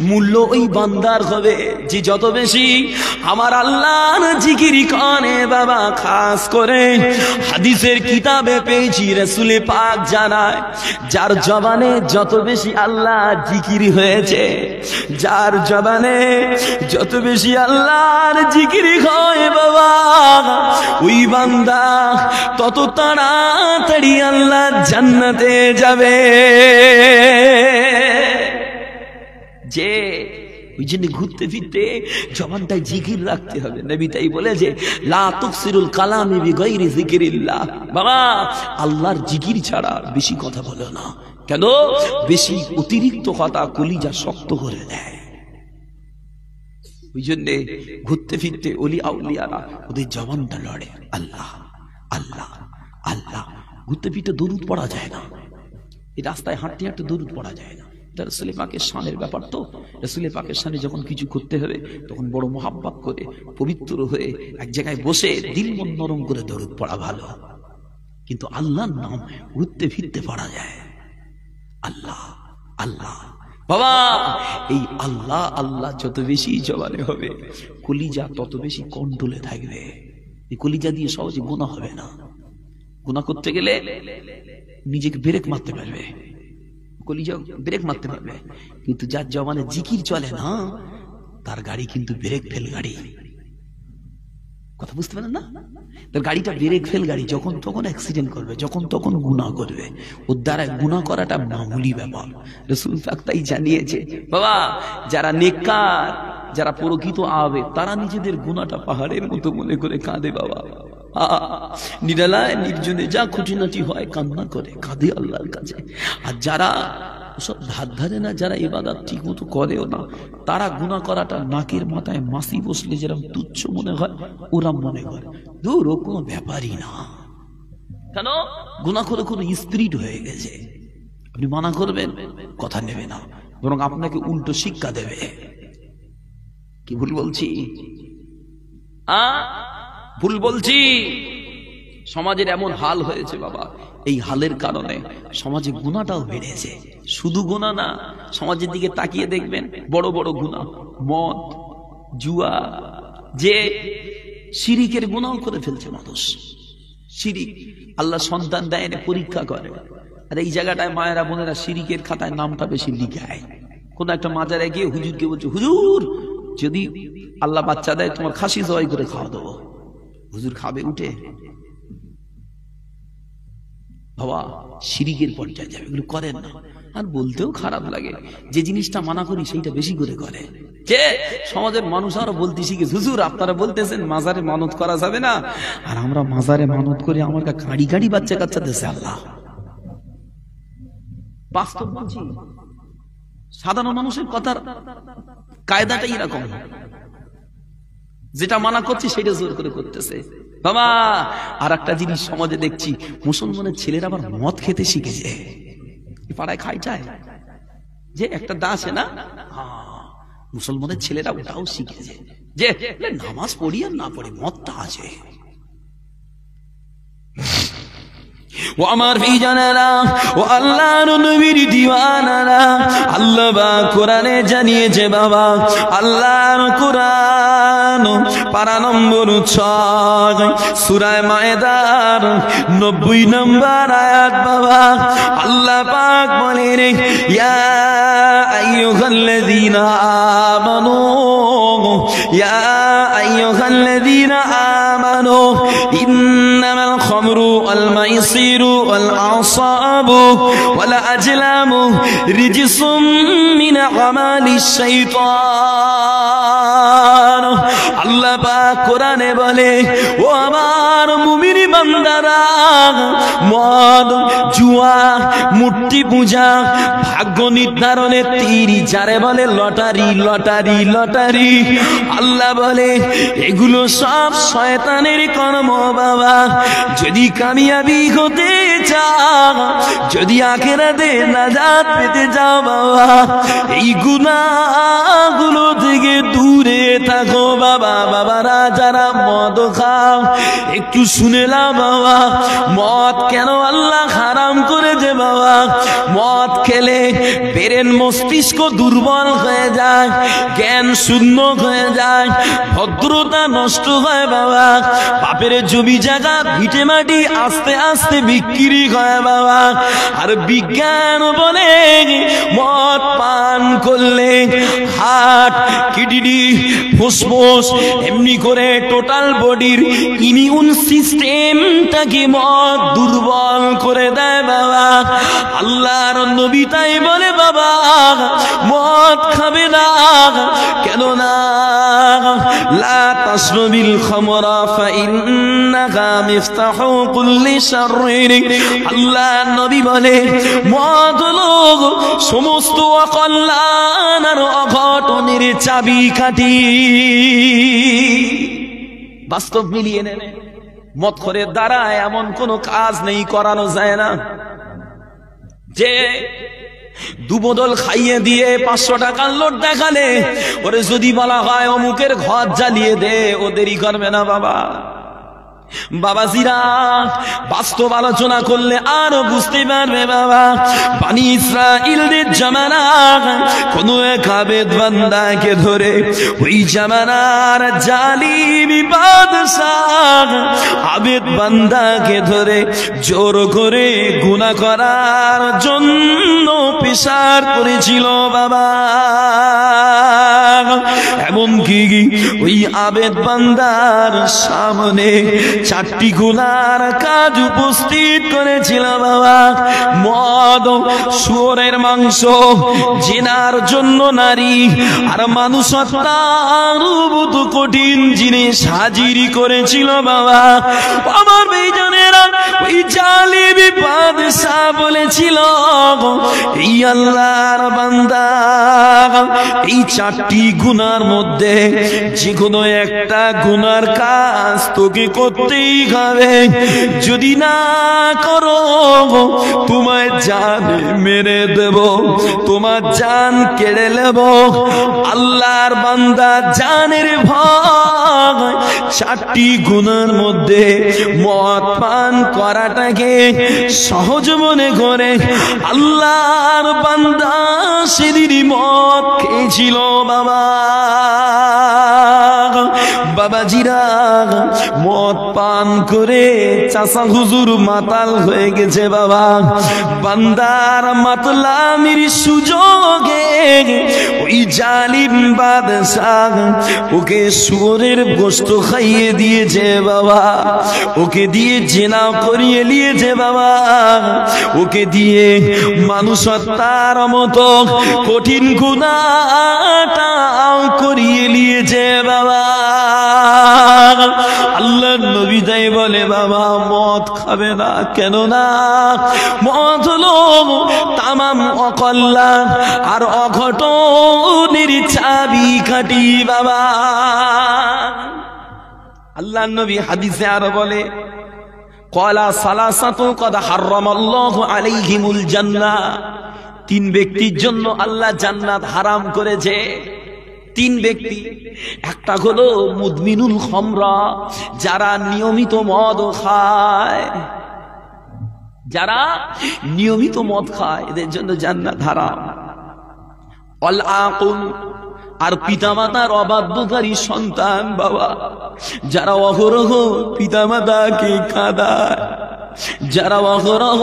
মূল্য ওই বান্দার হবে যে যত বেশি আমার আল্লাহর জিকির করে বাবা। খাস করে হাদিসের কিতাবে পেয়েছি, রাসূল পাক জানায়, যার জবানে যত বেশি আল্লাহ জিকির হয়েছে, যার জবানে যত বেশি আল্লাহর জিকির হয় বাবা, ওই বান্দা তত তাড়াতাড়ি আল্লাহ জান্নাতে যাবে। যে ওই জন্য ঘুরতে ফিরতে জবানটায় জিকির রাখতে হবে। নবী তাই বলে যে, লা তুকসিরুল কালামি বিগাইরি যিকরিল্লাহ। বাবা, আল্লাহর জিকির ছাড়া বেশি কথা বলো না। কেন? বেশি অতিরিক্ত কথা কলিজা শক্ত করে দেয়। ওই জন্য ঘুরতে ফিরতে ওলি আউলিয়ারা ওদের জবানটা লড়ে, আল্লাহ আল্লাহ আল্লাহ। ঘুরতে ফিরতে দরুদ পড়া যায় না, এই রাস্তায় হাঁটতে হাঁটতে দরুদ পড়া যায় না। রাসূল পাকের শানের ব্যাপার তো। রাসূল পাকের শানে যখন কিছু করতে হবে তখন বড় মোহাব্বত করে পবিত্র হয়ে এক জায়গায় বসে দিল মন নরম করে দরুদ পড়া ভালো। কিন্তু আল্লাহর নাম ঘুরতে ফিরতে পড়া যায়, আল্লাহ আল্লাহ। বাবা, এই আল্লাহ আল্লাহ যত বেশি জবানে হবে, কলিজা তত বেশি কন্ট্রোলে থাকবে। এই কলিজা দিয়ে সহজে গুনাহ হবে না। গুনাহ করতে গেলে নিজেকে ব্রেক মারতে পারবে, কলিজা ব্রেক মারতে পারবে, কিন্তু যার জবানে জিকির চলে না তার গাড়ি কিন্তু ব্রেক ফেল গাড়ি। কথা বুঝতে পারেন না? তার গাড়িটা ব্রেক ফেল গাড়ি, যখন তখন অ্যাক্সিডেন্ট করবে, যখন তখন গুনাহ করবে। ওর দ্বারা গুনাহ করাটা মামুলি ব্যাপার। রাসূল পাক তাই জানিয়েছে, বাবা যারা নেককার, যারা প্রকৃত আবেগ, তারা নিজেদের গুনাহটা পাহাড়ের মতো মনে করে কাঁদে। বাবা নিরালায় নির্জনে যা খুঁটিনাটি হয় কান্না করে কাঁদে আল্লাহর কাছে। আর যারা সব ধার ধারে না, যারা ইবাদত ঠিক মতো করেও না, তারা গুনাহ করাটা নাকের মাথায় মাছি বসলে যেরকম তুচ্ছ মনে হয়, ওরা মনে করে দূর ও কোনো ব্যাপারই না। কেন? গুনাহ করে কোনো স্পিরিট হয়ে গেছে। আপনি মানা করবেন, কথা নেবে না, বরং আপনাকে উল্টো শিক্ষা দেবে। কি ভুল বলছি? ভুল বলছি? সমাজের এমন হাল হয়েছে বাবা, এই হালের কারণে সমাজে গুনাহটাও বেড়েছে। শুধু গুনাহ না, সমাজের দিকে তাকিয়ে দেখবেন বড় বড় গুনাহ, মদ, জুয়া, যে শিরিকের গুনাহ করে ফেলছে মানুষ। শিরিক, আল্লাহ সন্তান দেয় না, পরীক্ষা করে। আর এই জায়গাটায় মায়েরা বোনেরা শিরিকের খাতায় নামটা বেশি লিখায়। কোন একটা মাজারে গিয়ে হুজুরকে বলছে, হুজুর যদি আল্লাহ বাচ্চা দেয় তোমার খাসি জবাই করে খাওয়া দেবো। হুজুর খাবে উঠে? বাবা শিরিকের পর্যায়ে যাবে, এগুলো করেন না। আর বলতেও খারাপ লাগে, যে জিনিসটা মানা করি সেইটা বেশি করে করে। যে সমাজের মানুষ আরো বলতে শিখে, হুজুর আপনারা বলতেছেন মাজারে মানত করা যাবে না, আর আমরা মাজারে মানত করি, আমার গাড়ি গাড়ি বাচ্চা কাচ্চা দেশে আল্লাহ। বাস্তব বলছি, সাধারণ মানুষের কথার কায়দাটা এরকম, যেটা মানা করছি সেটা জোর করে করতেছে। বাবা আর একটা জিনিস সমাজে দেখছি, মুসলমানের ছেলেরা আবার মদ খেতে শিখেছে। পাড়ায় খাইটায় যে একটা দা আছে না, মুসলমানের ছেলেরা ওটাও শিখেছে, যে নামাজ পড়ি আর না পড়ি মদটা আছে। ও আমার ভাইজানেরা, ও আল্লাহর নবীর দিওয়ানারা, আল্লাহ পাক কোরআনে জানিয়েছে বাবা, আল্লাহর কোরআন পারা নম্বর 6 সূরা মায়েদার 90 নম্বর আয়াত বাবা, আল্লাহ পাক বলেন, ইয়া আইয়ুহাল্লাযীনা আমানু, ইয়া আইয়ুহাল্লাযীনা আমানু ইন্নামাল খামরু ওয়াল মাইসিরু ওয়াল আনসাবু ওয়াল আজলামু রিজসুম মিন আমালিশ শাইতান। আল্লাহ পাক কোরআনে বলে, ও আমার মুমিন বান্দারা, মদ, জুয়া, মূর্তি পূজা, ভাগ্য নির্ধারণের তীর, যারে বলে লটারি লটারি লটারি, আল্লাহ বলে এগুলো সব শয়তানের কর্ম বাবা। যদি কামিয়াবি হতে চাও, যদি আখিরাতে নাজাত পেতে চাও বাবা, এই গুনাহগুলো থেকে দূরে থাকো বাবা। বাবারা যারা মদ খাও, একটু শুনে নাও বাবা, মদ কেন আল্লাহ হারাম করেছে বাবা। মদ খেলে ব্রেন মস্তিষ্ক দুর্বল হয়ে যায়, জ্ঞান শূন্য হয়ে যায়, ভদ্রতা নষ্ট হয় বাবা। বাপের জমি জায়গা ভিটে মাটি আস্তে আস্তে বিক্রি হয় বাবা। আর বিজ্ঞান বলে মদ পান করলে হার্ট, কিডনি, ফুসফুস, এমনি করে টোটাল বডির ইমিউন সিস্টেমটাকে মদ দুর্বল করে দেয় বাবা। আল্লাহর নবী তাই বলে বাবা, মদ খাবে না। কেন না? লা তাশরাবিল খামরা ফাইন্নাহা মিফতাহু কুল্লি শাররিন। আল্লাহর নবী বলে, মদ হলো সমস্ত অকল্যাণ আর অঘটনের চাবিকাঠি। বাস্তব মিলিয়ে নেন, মদখোরের দ্বারা এমন কোন কাজ নেই করানো যায় না। যে দুবদল খাইয়ে দিয়ে 500 টাকার লোট দেখালে, ওরে যদি বলা হয় অমুকের ঘর জ্বালিয়ে দে, ও দেরি করবে না বাবা। বাবাজিরা, বাস্তব আলোচনা করলে আরো বুঝতে পারবে বাবা। বনি ইসরাইলদের জামানা কোন এক আবেদ বান্দাকে ধরে ওই জামানার জালিম বাদশাহ আবেদ বান্দাকে ধরে জোর করে গুনাহ করার জন্য পেশার করেছিল বাবা। এমনকি ওই আবেদ বান্দার সামনে 4টি গুনার কাজ উপস্থিত করেছিল বাবা। মদ, শুয়োরের মাংস, জিনার জন্য নারী আর মানুষ হত্যার মতো কঠিন জিনিস হাজিরি করেছিল বাবা। আমার ভাইজানেরা, ওই জালিম বাদশা বলেছিল, এই আল্লাহর বান্দা, এই 4টি গুনার মধ্যে যে কোনো একটা গুনার কাজ তোকে করতেই হবে, যদি না করো তোমায় জান মেরে দেব, তোমার জান কেড়ে নেব। আল্লাহর বান্দা জানের ভয় 4টি গুনার মধ্যে মদ পান করাটাকে সহজ মনে করে আল্লাহর বান্দা সেদিনই মদ খেয়েছিল বাবা। বাবাজিরা, মদ পান করে চাচা হুজুর মাতাল হয়ে গেছে বাবা। বান্দার মাতলামির সুযোগে ওই জালিম বাদশাহ ওকে শুয়োরের গোশত খাইয়ে দিয়েছে বাবা, ওকে দিয়ে জিনা করিয়ে নিয়েছে বাবা, ওকে দিয়ে মানুষ হত্যার মতো কঠিন গুনাহটা করিয়ে নিয়েছে বাবা। আল্লাহর নবী তাই বলে বাবা, মদ খাবে না। কেন না? মদ হলো তামাম অকল্যাণ আর অঘটনের চাবিকাঠি বাবা। আল্লাহর নবী হাদিসে আরো বলে, ক্বালা সালাসাতু ক্বাদ হারামাল্লাহু আলাইহিমুল জান্নাহ, 3 ব্যক্তির জন্য আল্লাহ জান্নাত হারাম করেছে। 3 ব্যক্তি। একটা হলো মুদমিনুল খামরা, যারা নিয়মিত মদ খায়, যারা নিয়মিত মদ খায় এদের জন্য জান্নাত হারাম। আল আকুল, আর পিতামাতার অবাধ্যকারী সন্তান বাবা, যারা অহরহ পিতামাতাকে কাঁদায়, যারা অহরহ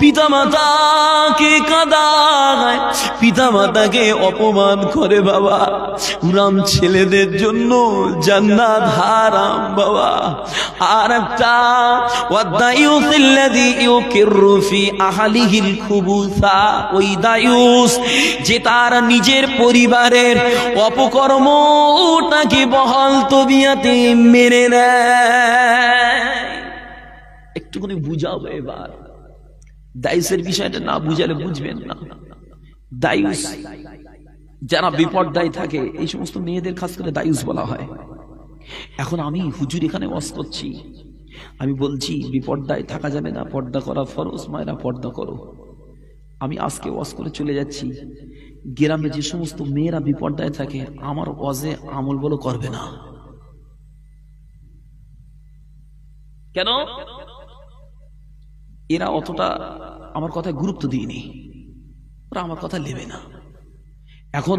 পিতামাতাকে কাঁদায়, পিতামাতাকে অপমান করে বাবা, উরাম ছেলেদের জন্য জান্নাত হারাম বাবা। আর একটা ওয়াদায়ুসিল্লাযী ইউকিরু ফি আহলিহিল খুবুসা, ওই দায়ুস যে তার নিজের পরিবারের অপকর্মটাকে বহাল তবিয়াতে মেনে নেয়। একটুখানি বুঝাবো এবার, দায়ুসের বিষয়টা না বুঝালে বুঝবেন না। দায়ুস যারা বিপর্দায় থাকে, এই সমস্ত মেয়েদের খাস করে দায়ুস বলা হয়। এখন আমি হুজুর এখানে ওয়াজ করছি, আমি বলছি বিপর্দায় থাকা যাবে না, পর্দা করা ফরজ, মায়েরা পর্দা করো। আমি আজকে ওয়াজ করে চলে যাচ্ছি, গ্রামে যে সমস্ত মেয়েরা বিপর্দায় থাকে আমার ওয়াজে আমল বলো করবে না। কেন? এরা অতটা আমার কথায় গুরুত্ব দিইনি, ওরা আমার কথা নেবে না। এখন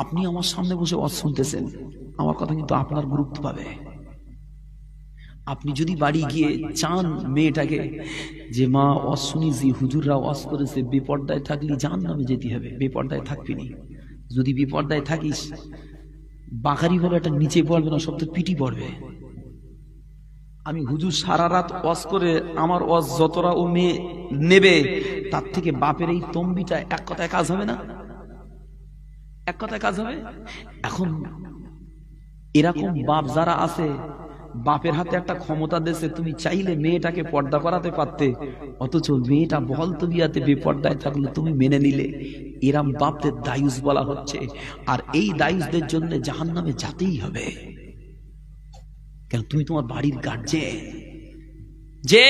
আপনি আমার সামনে বসে ওয়াজ শুনতেছেন, আমার কথা কিন্তু আপনার গুরুত্ব পাবে। আপনি যদি বাড়ি গিয়ে চান মেয়েটাকে যে মা ওয়াজ শুনিছি, হুজুররা ওয়াজ করেছে, বেপর্দায় থাকলে জাহান্নামে যেতে হবে, বেপর্দায় থাকবি না। যদি বিপর্দায় থাকিস, বাকারি হলো একটা নিচে পড়বে না, সব তো পিটি পড়বে। আমি হুজুর সারা রাত ওয়াজ করে আমার ওয়াজ যতটা ও মেয়ে নেবে, তার থেকে বাপের এই তম্বিটা এক কথায় কাজ হবে না, এক কথায় কাজ হবে। এখন এরকম বাপ যারা আছে, বাপের হাতে একটা ক্ষমতা দেশে, তুমি চাইলে মেয়েটাকে পর্দা করাতে পারতে, অথচ মেয়েটা বহল তবিয়াতে বেপর্দায় থাকলে তুমি মেনে নিলে। এরম বাপদের দায়ুস বলা হচ্ছে। আর এই দায়ুসদের জন্য জাহান্নামে যেতেই হবে। কেন? তুমি তোমার বাড়ির গার্জেন। যে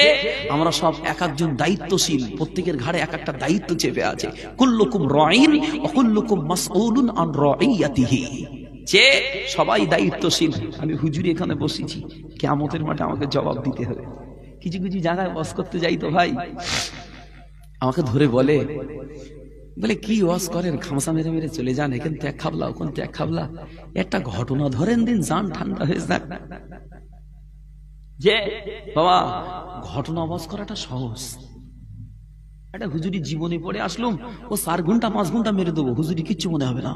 আমরা সব এক একজন দায়িত্বশীল, প্রত্যেকের ঘাড়ে এক একটা দায়িত্ব চেপে আছে। কুল্লুকুম রাঈন ওয়া কুল্লুকুম মাসউলুন আন রাঈয়াতিহি। যে সবাই দায়িত্বশীল, আমি হুজুরি এখানে বসেছি, কিয়ামতের মাঠে আমাকে জবাব দিতে হবে। কিছু কিছু জায়গায় ওয়াজ করতে যাই তো ভাই আমাকে ধরে বলে কি ওয়াজ করেন, খামসা মেরে মেরে চলে যান, এখান ত্যাগ খাবলা ওখান ত্যাগ খাবলা, একটা ঘটনা ধরেন দিন, জান ঠান্ডা হয়ে যাক। যে বাবা ঘটনা ওয়াজ করাটা সহজ, একটা হুজুরি জীবনে পড়ে আসলুম, ও 4 ঘন্টা 5 ঘন্টা মেরে দেবো, হুজুরি কিচ্ছু মনে হবে না।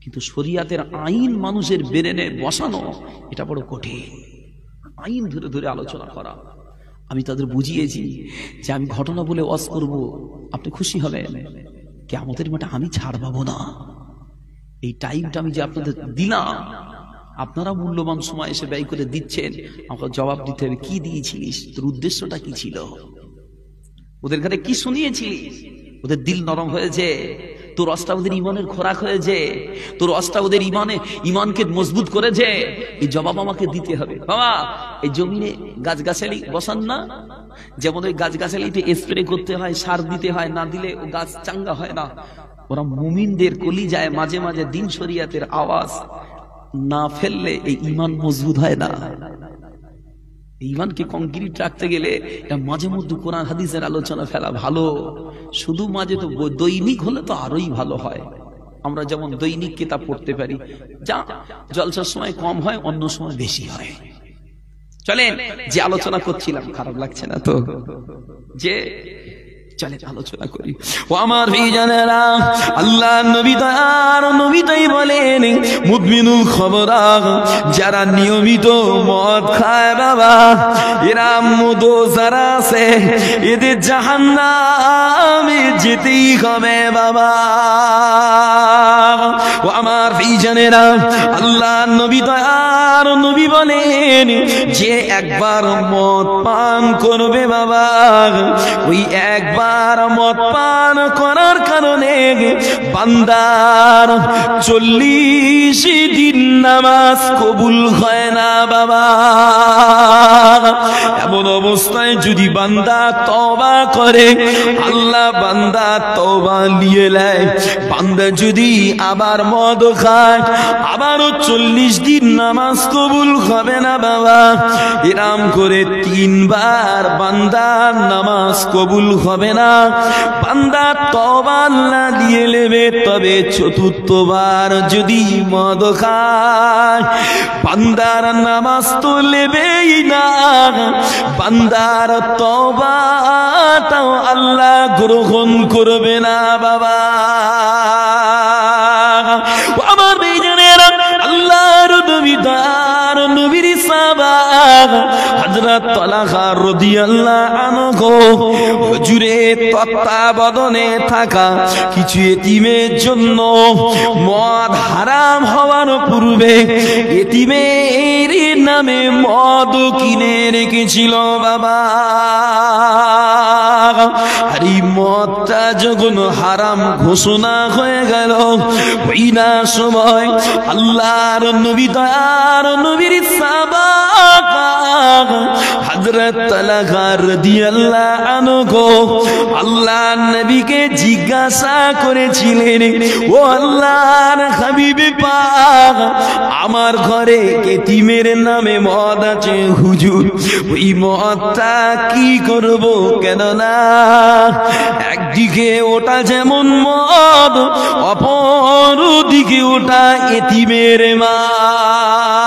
কিন্তু শরিয়াতের আইন মানুষের ব্রেনে বসানো এটা বড় কঠিন। আইন ধরে ধরে আলোচনা করা। আমি তাদের বুঝিয়েছি যে আমি ঘটনা বলে ওয়াজ করব, আপনি খুশি হবেন, কিয়ামতের মাঠে আমি ছাড় পাবো না। এই টাইমটা আমি যে আপনাদের দিলাম, আপনারা মূল্যবান সময় এসে ব্যয় করে দিচ্ছেন, আমাকে জবাব দিতে হবে, কি দিয়েছিলিস, তোর উদ্দেশ্যটা কি ছিল, ওদের ঘরে কি শুনিয়েছিলিস, ওদের দিল নরম হয়েছে, তোর অস্তা ওদের ইমানের খোরাক হয়েছে, তোর অস্তা ওদের ইমানকে মজবুত করেছে, এই জবাব আমাকে দিতে হবে। বাবা এই জমিনে গাছগাছালি বসান না, যেমন ওই গাছগাছালিতে স্প্রে করতে হয়, সার দিতে হয়, না দিলে ও গাছ চাঙ্গা হয় না। ওরা মুমিনদের কলিজায় মাঝে মাঝে দিন শরিয়াতের আওয়াজ না ফেললে এই ইমান মজবুত হয় না। ইমানকে কংক্রিট রাখতে গেলে মাঝে মধ্যে কোরআন হাদিসের আলোচনা ফেলা ভালো, শুধু মাঝে তো দৈনিক হলে তো আরোই ভালো হয়। আমরা যেমন দৈনিক কিতাব পড়তে পারি, যা জলসার সময় কম হয়, অন্য সময় বেশি হয়। চলেন যে আলোচনা করছিলাম, খারাপ লাগছে না তো? যে চলেন আলোচনা করি। ও আমার ভাইজানেরা, আল্লাহ নবী তার নবী তাই বলেন, মুদমিনুল খবরাক, যারা নিয়মিত মদ খায় বাবা, এরা মদো যারা আছে, এদের জাহান্নামে যেতেই হবে বাবা। ও আমার ভাইজানেরা, আল্লাহ নবী তার নবী বলেন, যে একবার মদ পান করবে বাবা, ওই একবার মদ পান করার কারণে বান্দার 40 দিন নামাজ কবুল হয় না বাবা। এমন অবস্থায় যদি বান্দা তওবা করে, আল্লাহ বান্দা তওবা নিয়ে নেয়, বান্দা যদি আবার মদ খায়, আবারও 40 দিন নামাজ কবুল হবে না বাবা। এরম করে 3 বার বান্দার নামাজ কবুল হবে না। বান্দা তওবা আল্লাহ দিয়ে নেবে, তবে 4র্থবার যদি মদ খায়, বান্দার নামাজ তো নেবেই না, বান্দার তওবাটাও আল্লাহ গ্রহণ করবে না বাবা। আমার বেজনেরা, আল্লাহর নবী তার নবীর সাহাবা হযরত তালহা রাদিয়াল্লাহু আনহু হুজুরের তত্ত্বাবধানে থাকা কিছু এতিমের জন্য মদ হারাম হওয়ার পূর্বে এতিমের নামে মদ কিনে রেখেছিল বাবা। আর এই মদটা যখন হারাম ঘোষণা হয়ে গেল, ওই না সময় আল্লাহর নবী তার নবীর সাহাবা হযরত তালহা রাদিয়াল্লাহু আনহু আল্লাহর নবীকে জিজ্ঞাসা করেছিলেন, ও আল্লাহর হাবিব পাক, আমার ঘরে এতিমের নামে মদ আছে হুজুর, ওই মদটা কি করব? কেননা একদিকে ওটা যেমন মদ, অপরদিকে ওটা এতিমের মাল।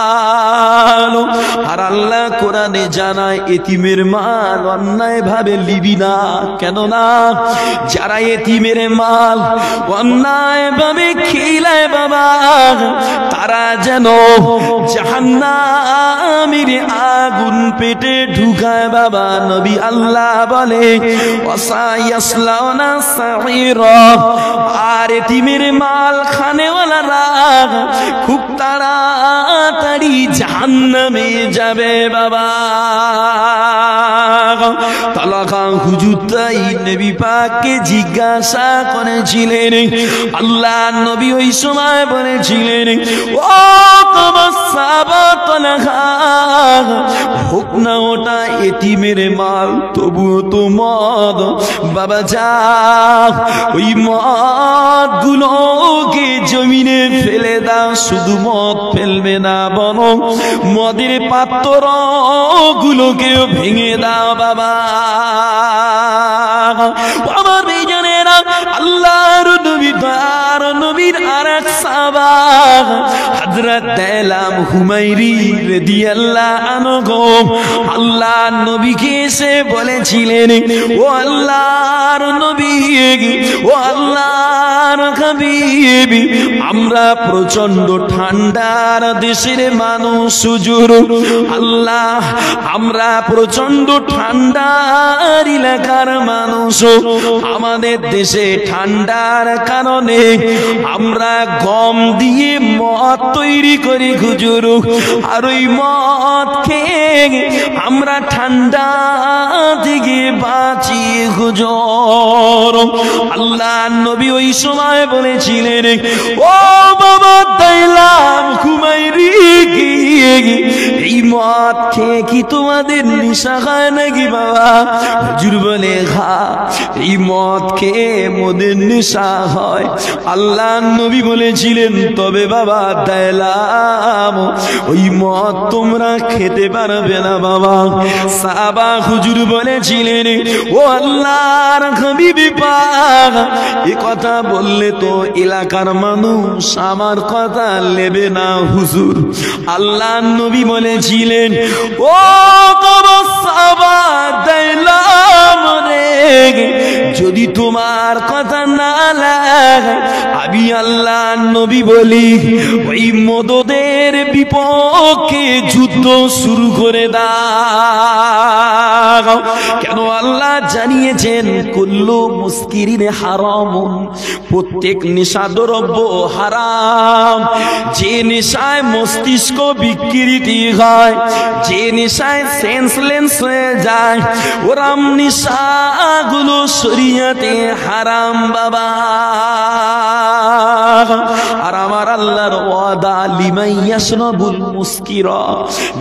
আর আল্লাহ কোরআনে জানায়, এতিমের মাল অন্যায় ভাবে লিবি না, কেননা যারা এতিমের মাল অন্যায় ভাবে খিলায় বাবা, তারা যেন জাহান্নামের আগুন পেটে ঢুকায় বাবা। নবী আল্লাহ বলে, ওয়াসায়াসলাউনা সাঈরা, আর এতিমের মাল খানেওয়ালারা খুব তাড়াতাড়ি জাহান্নামে যাবে বাবা। তালা পাকা হুজুর তাই নবী পাককে জিজ্ঞাসা করেছিলেন। আল্লাহ নবী ওই সময় বলেছিলেন, ও তোমার সাহাবা তালহা, হোক না ওটা এতিমের মাল, তবুও তো মদ। বাবা যা, ওই মদ গুলোকে জমিনে ফেলে দাও। শুধু মদ ফেলবে না, বরং মদের পাত্র গুলোকেও ভেঙে দাও। বাবা আমার বেজনেরা, আল্লাহর নবী তার নবীর আরেক সাহাবা হযরত দাইলাম হুমাইরি রাদিয়াল্লাহু আনহু আল্লাহ নবীকে এসে বলেছিলেন, ও আল্লাহর নবী, ও আল্লাহর হাবিব, আমরা প্রচন্ড ঠান্ডার দেশের মানুষ হুজুর। আল্লাহ, আমরা প্রচন্ড ঠান্ডার এলাকার মানুষ। আমাদের দেশে ঠান্ডার কারণে আমরা গম দিয়ে মদ তৈরি করি হুজুর, আর ওই মদ খেয়ে আমরা ঠান্ডা থেকে বাঁচি হুজুর। আল্লাহ নবী ওই সময় বলেছিলেন, ও বাবা দাইলাম হুমাইরি, এই মদ খেয়ে কি তোমাদের নেশা হয় নাকি? বাবা হুজুর বলে, খা, এই মদ খেয়ে মোদের নেশা হয়। আল্লাহ নবী বলেছিলেন, তবে বাবা দাইলাম, ওই মদ তোমরা খেতে পারবে না। বাবা সাহাবা হুজুর বলেছিলেন, ও আল্লাহর হাবিব পাক, এই কথা বললে তো এলাকার মানুষ আমার কথা নেবে না হুজুর। আল্লাহ নবী বলেছিলেন, ও সাহাবা দাইলাম রে, যদি তোমার কথা না লাগে, আমি আল্লাহ নবী বলি, ওই মদদের বিপক্ষে যুদ্ধ শুরু করে দাও। কেন আল্লাহ জানিয়েছেন, কুল্লু মুস্কিরিনে হারামুন, প্রত্যেক নেশাদ্রব্য হারাম। যে নেশায় মস্তিষ্ক বিকৃতি হয়, যে নেশায় সেন্সলেস হয়ে যায়, ওরাম নেশাগুলো শরীয়তে হারাম বাবা। আর আমার আল্লাহর ওয়াদা, লিমান ইয়াশরাবুল মুস্কিরা,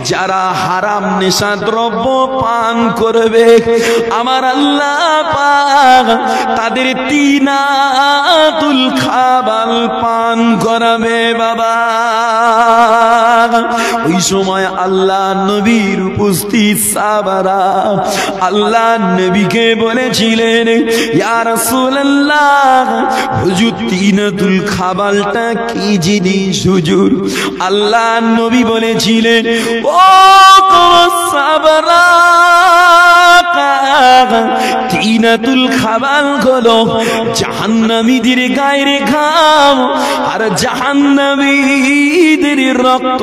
যারা হারাম নেশা দ্রব্য পান করবে, আমার আল্লাহ পাক তাদের তিনাতুল খাবাল পান করাবে বাবা। ওই সময় আল্লাহ নবীর উপস্থিত সাহাবারা আল্লাহ নবীকে বলেছিলেন, ইয়া রাসূলুল্লাহ, হুজুর তিনাতুল খাবালটা কি জিনিস হুজুর? আল্লাহ নবী বলেছিলেন, ও সাহাবারা, তিনাতুল খাবাল হলো জাহান্নামীদের গায়ের ঘাম আর জাহান্নামীদের রক্ত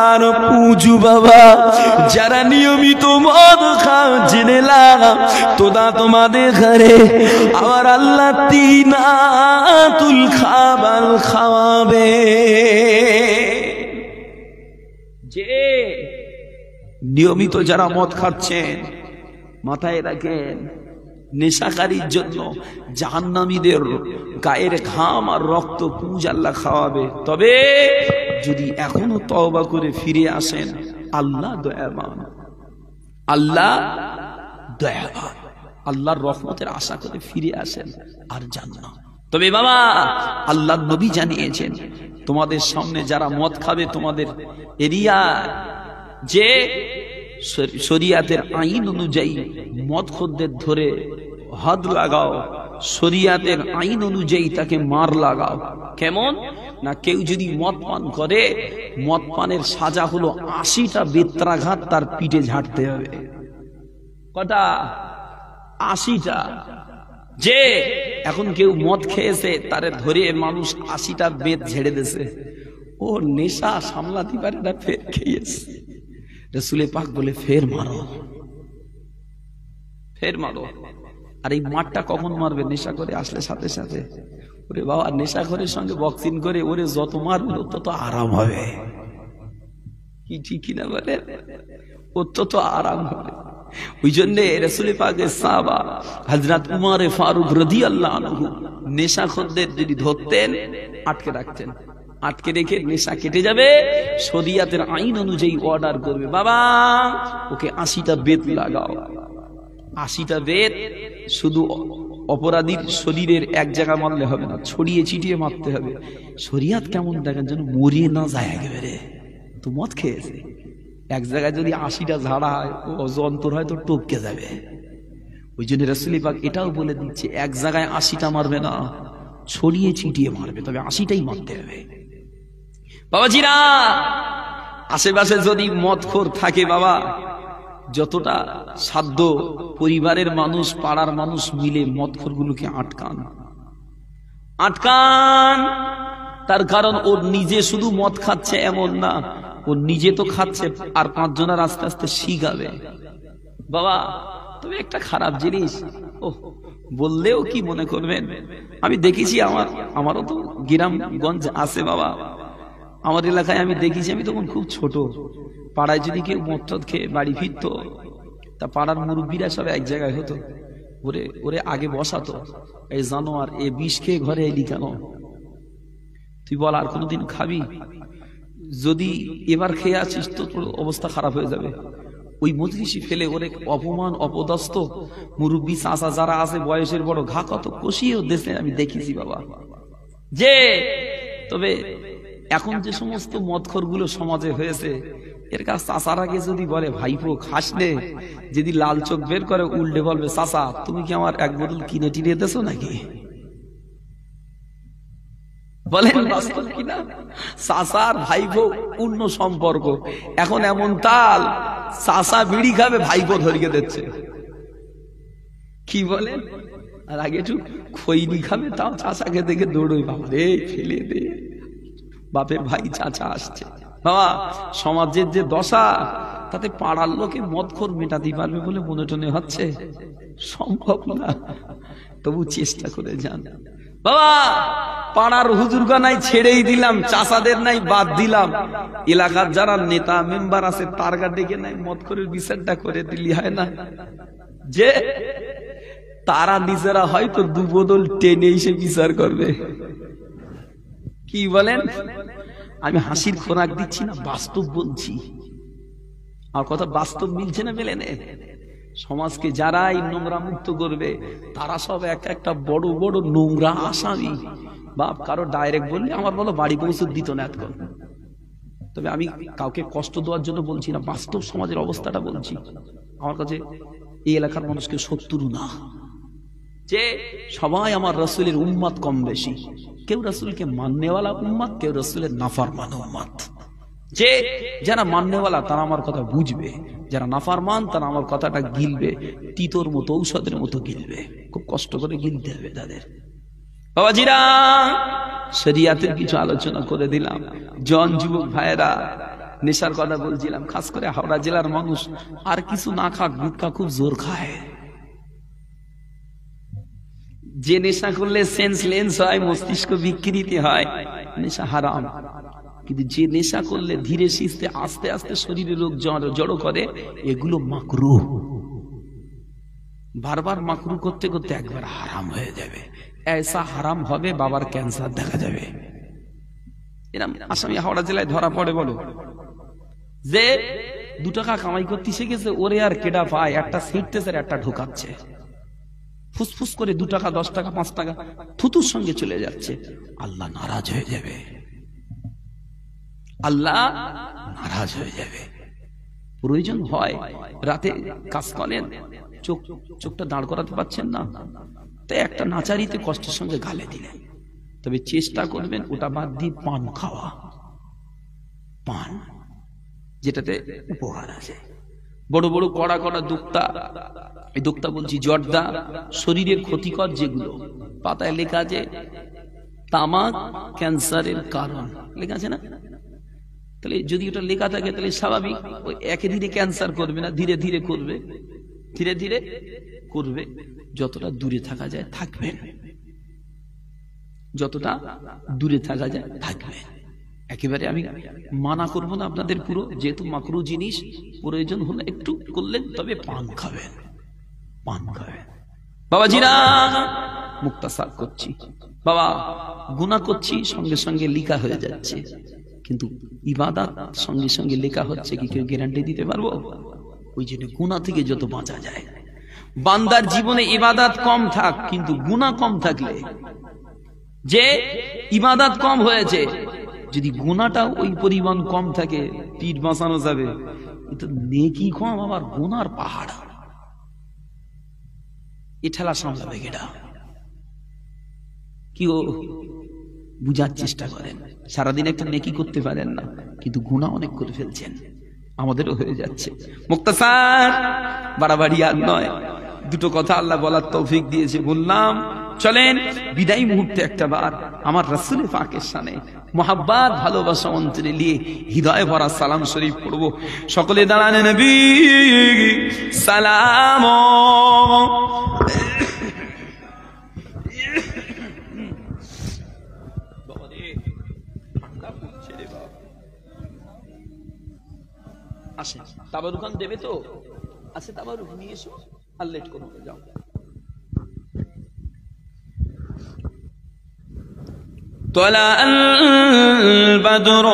আর পুজু বাবা। যারা নিয়মিত মদ খাও, জেনে লাগা তোদা তোমাদের ঘরে আমার আল্লাহ তিনাতুল খাবাল খাওয়াবে। যে নিয়মিত যারা মদ খাচ্ছেন, মাথায় রাখেন, নেশাকারীর জন্য জাহান্নামীদের গায়ের ঘাম আর রক্ত পুঁজ আল্লাহ খাওয়াবে। তবে যদি এখনো তওবা করে ফিরে আসেন, আল্লাহ দয়াবান, আল্লাহ দয়াবান, আল্লাহর রহমতের আশা করে ফিরে আসেন আর জান্নাত। তবে বাবা আল্লাহর নবী জানিয়েছেন, তোমাদের সামনে যারা মদ খাবে তোমাদের এরিয়া, যে শরিয়াতের আইন অনুযায়ী মদখোরদের ধরে হদ লাগাও, শরিয়াতের আইন অনুযায়ী তাকে মার লাগাও। কেমন না, কেউ যদি মদ পান করে, মদ পানের সাজা হলো 80টা বেত্রাঘাত তার পিঠে ঝাড়তে হবে। কটা? 80টা। যে এখন কেউ মদ খেয়েছে, তারে ধরে মানুষ 80টা বেত ঝেড়ে দিয়েছে, ও নেশা সামলাতে পারে না, ফের খেয়েছে। রাসূল পাক বলে, ফের মারো, ফের মারো। আর এই মারটা কখন মারবে? নেশা করে আসলে সাথে সাথে। ওরে বাবা, নেশা করে সঙ্গে বক্সিং করে ওরে যত মারবে তত আরাম হবে। কি ঠিক কিনা বলে? ও তত আরাম হবে। ওই জন্য রাসূল পাকের সাহাবা হযরত উমর ফারুক রাদিয়াল্লাহু আনহু নেশাখোরদের যদি ধরতেন আটকে রাখতেন, আটকে রেখে নেশা কেটে যাবে, শরিয়াতের আইন অনুযায়ী অর্ডার করবে, বাবা ওকে 80টা বেত লাগাও। 80টা বেত শুধু অপরাধীর শরীরের এক জায়গায় মারলে হবে না, ছড়িয়ে ছিটিয়ে মারতে হবে। শরিয়াত কেমন দেখেন, যেন মরিয়ে না যায় একেবারে। তো মদ খেয়েছে, এক জায়গায় যদি 80টা ঝাড়া হয় ও যন্ত্র হয় তো টপকে যাবে। ওই জন্য রাসূল পাক এটাও বলে দিচ্ছে, এক জায়গায় 80টা মারবে না, ছড়িয়ে ছিটিয়ে মারবে, তবে 80টাই মারতে হবে। বাবাজিরা, আশেপাশে যদি মদখোর থাকে, বাবা যতটা সাধ্য পরিবারের মানুষ, পাড়ার মানুষ মিলে মদখোরগুলোকে আটকান, আটকান। তার কারণ ওর নিজে শুধু মদ খাচ্ছে এমন না, ও নিজে তো খাচ্ছে আর 5 জনের আস্তে আস্তে শিখাবে। বাবা তবে একটা খারাপ জিনিস, ও বললেও কি মনে করবেন, আমি দেখেছি, আমারও তো গ্রামগঞ্জ আছে বাবা, আমার এলাকায় আমি দেখেছি, আমি তখন খুব ছোট, পাড়ায় যদি কেউ মদ খেয়ে বাড়ি ফিরতো, তা পাড়ার মুরব্বীরা সব এক জায়গায় হতো, ওরে ওরে আগে বসাতো, এই জানোয়ার এ বিষ খেয়ে ঘরে এলি কেন, তুই বল আর কোনোদিন খাবি, যদি এবার খেয়ে আছিস তো তোর অবস্থা খারাপ হয়ে যাবে। ওই মজলিসে ফেলে ওরে অপমান অপদস্থ মুরব্বী চাচা যারা আছে বয়সের বড়, ঘা কত কষিয়েও দেশে আমি দেখেছি বাবা। যে তবে এখন যে সমস্ত মদখোরগুলো সমাজে হয়েছে, এর কাছে চাচার আগে যদি বলে ভাইপো খাসলে, যদি লাল চোখ বের করে উল্টে বলবে, চাচা তুমি কি আমার এক বোতল কিনে টিনে দেছো নাকি? বলেন বাস্তব কিনা? চাচার ভাইপো অন্য সম্পর্ক, এখন এমন তাল, চাচা বিড়ি খাবে ভাইপো ধরিয়ে দিচ্ছে, কি বলেন? আর আগে একটু খৈনি খাবে, তাও চাচাকে দেখে দৌড়ই, বাবা রে ফেলে দে, বাপের ভাই চাচা আসছে। বাবা সমাজের যে দশা, তাতে পাড়ার লোকে মদখোর মেটাতে পারবে বলে মনে টনে হচ্ছে, সম্ভব না, তবু চেষ্টা করে যান। বাবা পাড়ার হুজুরগা নাই ছেড়েই দিলাম, চাচাদের নাই বাদ দিলাম, এলাকার যারা নেতা মেম্বার আছে তার গা ডেকে নাই মদখোরের বিচারটা করে দিলি হয় না, যে তারা নিজেরা হয়তো 2 বোতল টেনে এসে বিচার করবে। কি বলেন? আমি হাসির খোরাক দিচ্ছি না, বাস্তব বলছি। আর কথা বাস্তব মিলছে না, মেলে নে। সমাজকে যারাই নোংরা মুক্ত করবে, তারা সব একটা বড় বড় নোংরা আসামি। বাপ কারো ডাইরেক্ট বললে আমার বলো বাড়ি পৌঁছে দিত না এখন। তবে আমি কাউকে কষ্ট দেওয়ার জন্য বলছি না, বাস্তব সমাজের অবস্থাটা বলছি। আমার কাছে এই এলাকার মানুষকে শত্রু না, যে সবাই আমার রাসূলের উম্মত কম বেশি, কেউ রাসূলকে মাননেওয়ালা উম্মত, কেউ রাসূলের নাফরমান উম্মত। যে যারা মাননেওয়ালা তারা আমার কথা বুঝবে, যারা নাফরমান তারা আমার কথাটা গিলবে, তিতর মতো ঔষধের মতো গিলবে, খুব কষ্ট করে গিলতে হবে তাদের। বাবাজিরা শরিয়াতের কিছু আলোচনা করে দিলাম। জন যুবক ভাইয়েরা, নেশার কথা বলছিলাম, খাস করে হাওড়া জেলার মানুষ আর কিছু না খাক, গুটখা খুব জোর খায়। যে নেশা করলে সেন্স লেন্স হয়, মস্তিষ্ক বিকৃতি হয়, নেশা হারাম। কিন্তু যে নেশা করলে ধীরে সুস্থে আস্তে আস্তে শরীরে রোগ জড়ো করে, এগুলো মাকরুহ। বারবার মাকরুহ করতে করতে একবার হারাম হয়ে যাবে, এসা হারাম হবে বাবার ক্যান্সার দেখা যাবে। এরকম আসামি হাওড়া জেলায় ধরা পড়ে, বলো যে 2 টাকা কামাই করতে শিখেছে, ওরে আর কেডা পায়, একটা ছিটতেছে আর একটা ঢোকাচ্ছে, ফুসফুস করে 2 টাকা 10 টাকা 5 টাকা থুতুর সঙ্গে চলে যাচ্ছে। আল্লাহ নারাজ হয়ে যাবে, আল্লাহ নারাজ হয়ে যাবে। প্রয়োজন হয় রাতে কাজ করেন, চোখটা দাঁড় করাতে পারছেন না, তাই একটা নাচারিতে কষ্টের সঙ্গে গালে দিলেন, তবে চেষ্টা করবেন ওটা বাদ দিয়ে পান খাওয়া, পান যেটাতে উপকার আছে। বড় বড় কড়া কড়া দুক্তা, এই দুক্তা বলছি জর্দা, শরীরের ক্ষতিকর যেগুলো, পাতায় লেখা আছে তামাক ক্যান্সারের কারণ, লেখা আছে না? তাহলে যদি ওটা লেখা থাকে তাহলে স্বাভাবিক, ওই একে দিনে ক্যান্সার করবে না, ধীরে ধীরে করবে, ধীরে ধীরে করবে। যতটা দূরে থাকা যায় থাকবেন, যতটা দূরে থাকা যায় থাকবেন। একেবারে আমি মানা করবো না আপনাদের, পুরো যেহেতু মাকরু জিনিস, প্রয়োজন হলে একটু করলেন, তবে পান খাবেন, পান খাবেন। বাবাজিরা, মুক্তাসার করছি বাবা, গুনাহ করছি সঙ্গে সঙ্গে লেখা হয়ে যাচ্ছে, কিন্তু ইবাদত সঙ্গে সঙ্গে লেখা হচ্ছে কি কেউ গ্যারান্টি দিতে পারবো? ওই জন্য গুনাহ থেকে যত বাঁচা যায়। বান্দার জীবনে ইবাদত কম থাক, কিন্তু গুনাহ কম থাকলে, যে ইবাদত কম হয়েছে, যদি গুনাহটা ওই পরিমাণ কম থাকে, পিঠ বাঁচানো যাবে। কিন্তু নেকি কম, আবার গুনার পাহাড়, এ ঠেলা সামলাবে কেডা? কি ও বুঝার চেষ্টা করেন, সারাদিন একটা নেকি করতে পারেন না, কিন্তু গুনাহ অনেক করে ফেলছেন, আমাদেরও হয়ে যাচ্ছে। মুক্তাসার, বাড়াবাড়ি আর নয়, দুটো কথা আল্লাহ বলার তৌফিক দিয়েছে, বললাম। চলেন বিদায় মুহূর্তে একটা বার আমার রাসূল পাকের শানে মোহাব্বত ভালোবাসা অন্তরে নিয়ে হৃদয় ভরা সালাম শরীফ পড়ব। সকলে দাঁড়ান, নবী সালাম। আসেন, তাবারুখান দেবে তো? আছে তাবারুখ, নিয়ে এসো, আর লেট করো না, যাও। طلع البدر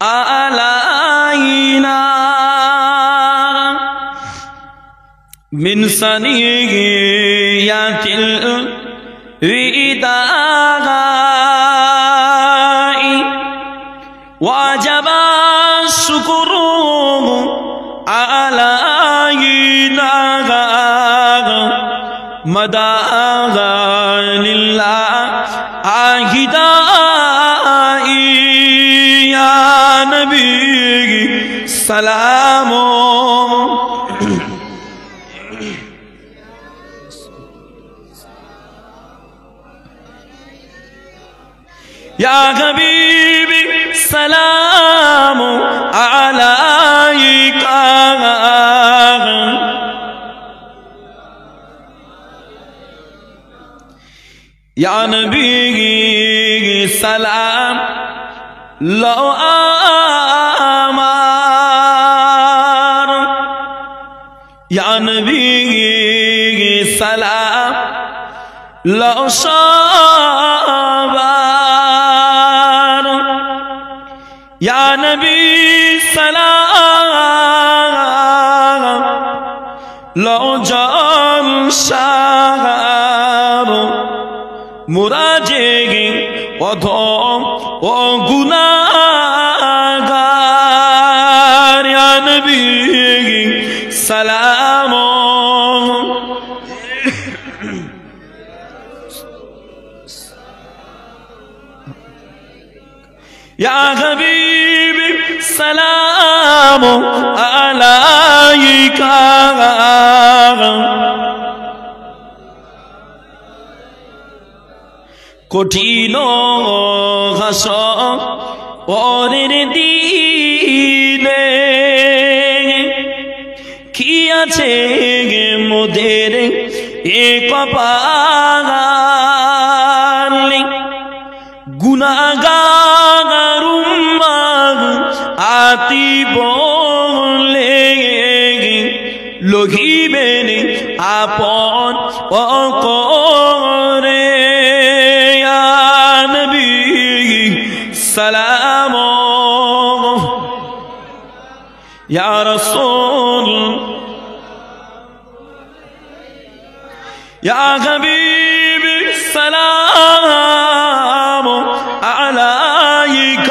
علينا من ثنيات الوداع وجب الشكر علينا مدى لله آهدائي يا نبي سلام يا حبيبي سلام عليك يا نبي سلام لو آمار يا نبي سلام لو صبر يا نبي سلام لو جل شهر মুরাজেগি অধম ও গুনাহগার ইয়া নবী সালাম ইয়া হাবিবি সালাম আলাইকা কঠিন হাসরের দিনে কি আছে মোদের এ কপাল গুনাহগার উম্মাহ আতি বলে লঘিবেন আপন অকরে سلام يا رسول يا حبيبي سلام عليك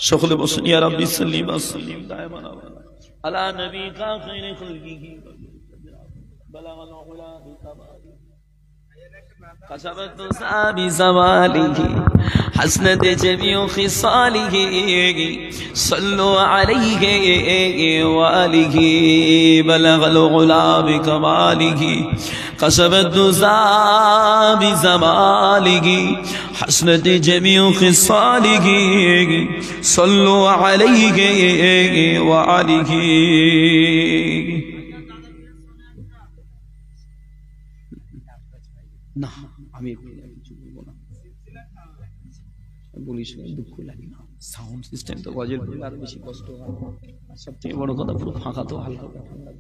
সকলে বসুন ইয়া রাব্বি সাল্লিম ওয়াসাল্লিম দায়মান আলা নবিকা খায়রে খলকিহি بلغ العلا بكماله قصبت بزواله حسنت جميع خصاله صلوا عليه وآله بلغ العلا بكماله قصبت بزواله حسنت جميع خصاله صلوا عليه وآله না, আমি কিছু বলবো না, বলিস দুঃখ লাগে না। সাউন্ড সিস্টেম তো গজল পড়লে আরো বেশি কষ্ট হয়। আর সব থেকে বড় কথা, পুরো ফাঁকা তো হালকা ঠান্ডা,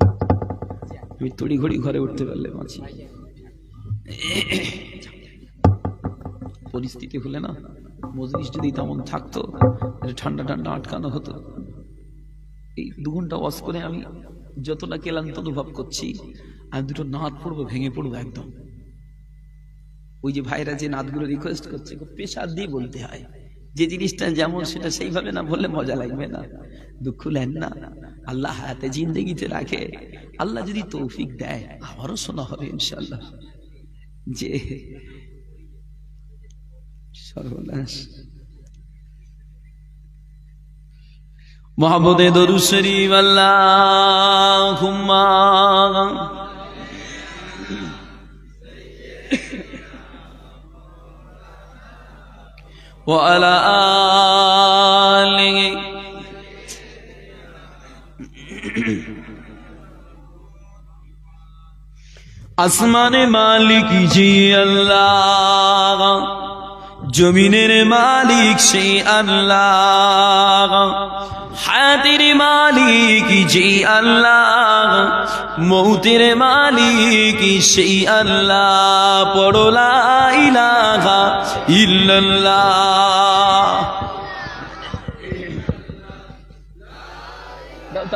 আমি তড়ি ঘড়ি ঘরে উঠতে পারলে বাঁচি। পরিস্থিতি হলে না, মজলিস যদি তেমন থাকতো, ঠান্ডা ঠান্ডা আটকানো হতো। এই 2 ঘন্টা ওয়াজ করে আমি যতটা ক্লান্ত অনুভব করছি, আমি দুটো নাদ পড়বো, ভেঙে পড়বো একদম। ওই যে ভাইরা যে নাদগুলো রিকোয়েস্ট করছে, খুব প্রেশার দিয়ে বলতে হয়, যে জিনিসটা যেমন সেটা সেইভাবে না বললে মজা লাগবে না। দুঃখ নেন না, আল্লাহ হাতে জিন্দেগিতে রাখে। আল্লাহ যদি তৌফিক দেয় আমারও শোনা হবে ইনশাআল্লাহ। যে সর্বনাশ, মুহাম্মদে দরুদ শরীফ আল্লাহুম্মা ওয়া আলা আলিহি। আসমানে মালিক জি আল্লাহ, জমিনের মালিক সেই আল্লাহ, হায়াতের মালিক জি আল্লাহ, মৌতের মালিক সেই আল্লাহ। পড়ো লা ইলাহা ইল্লাল্লাহ।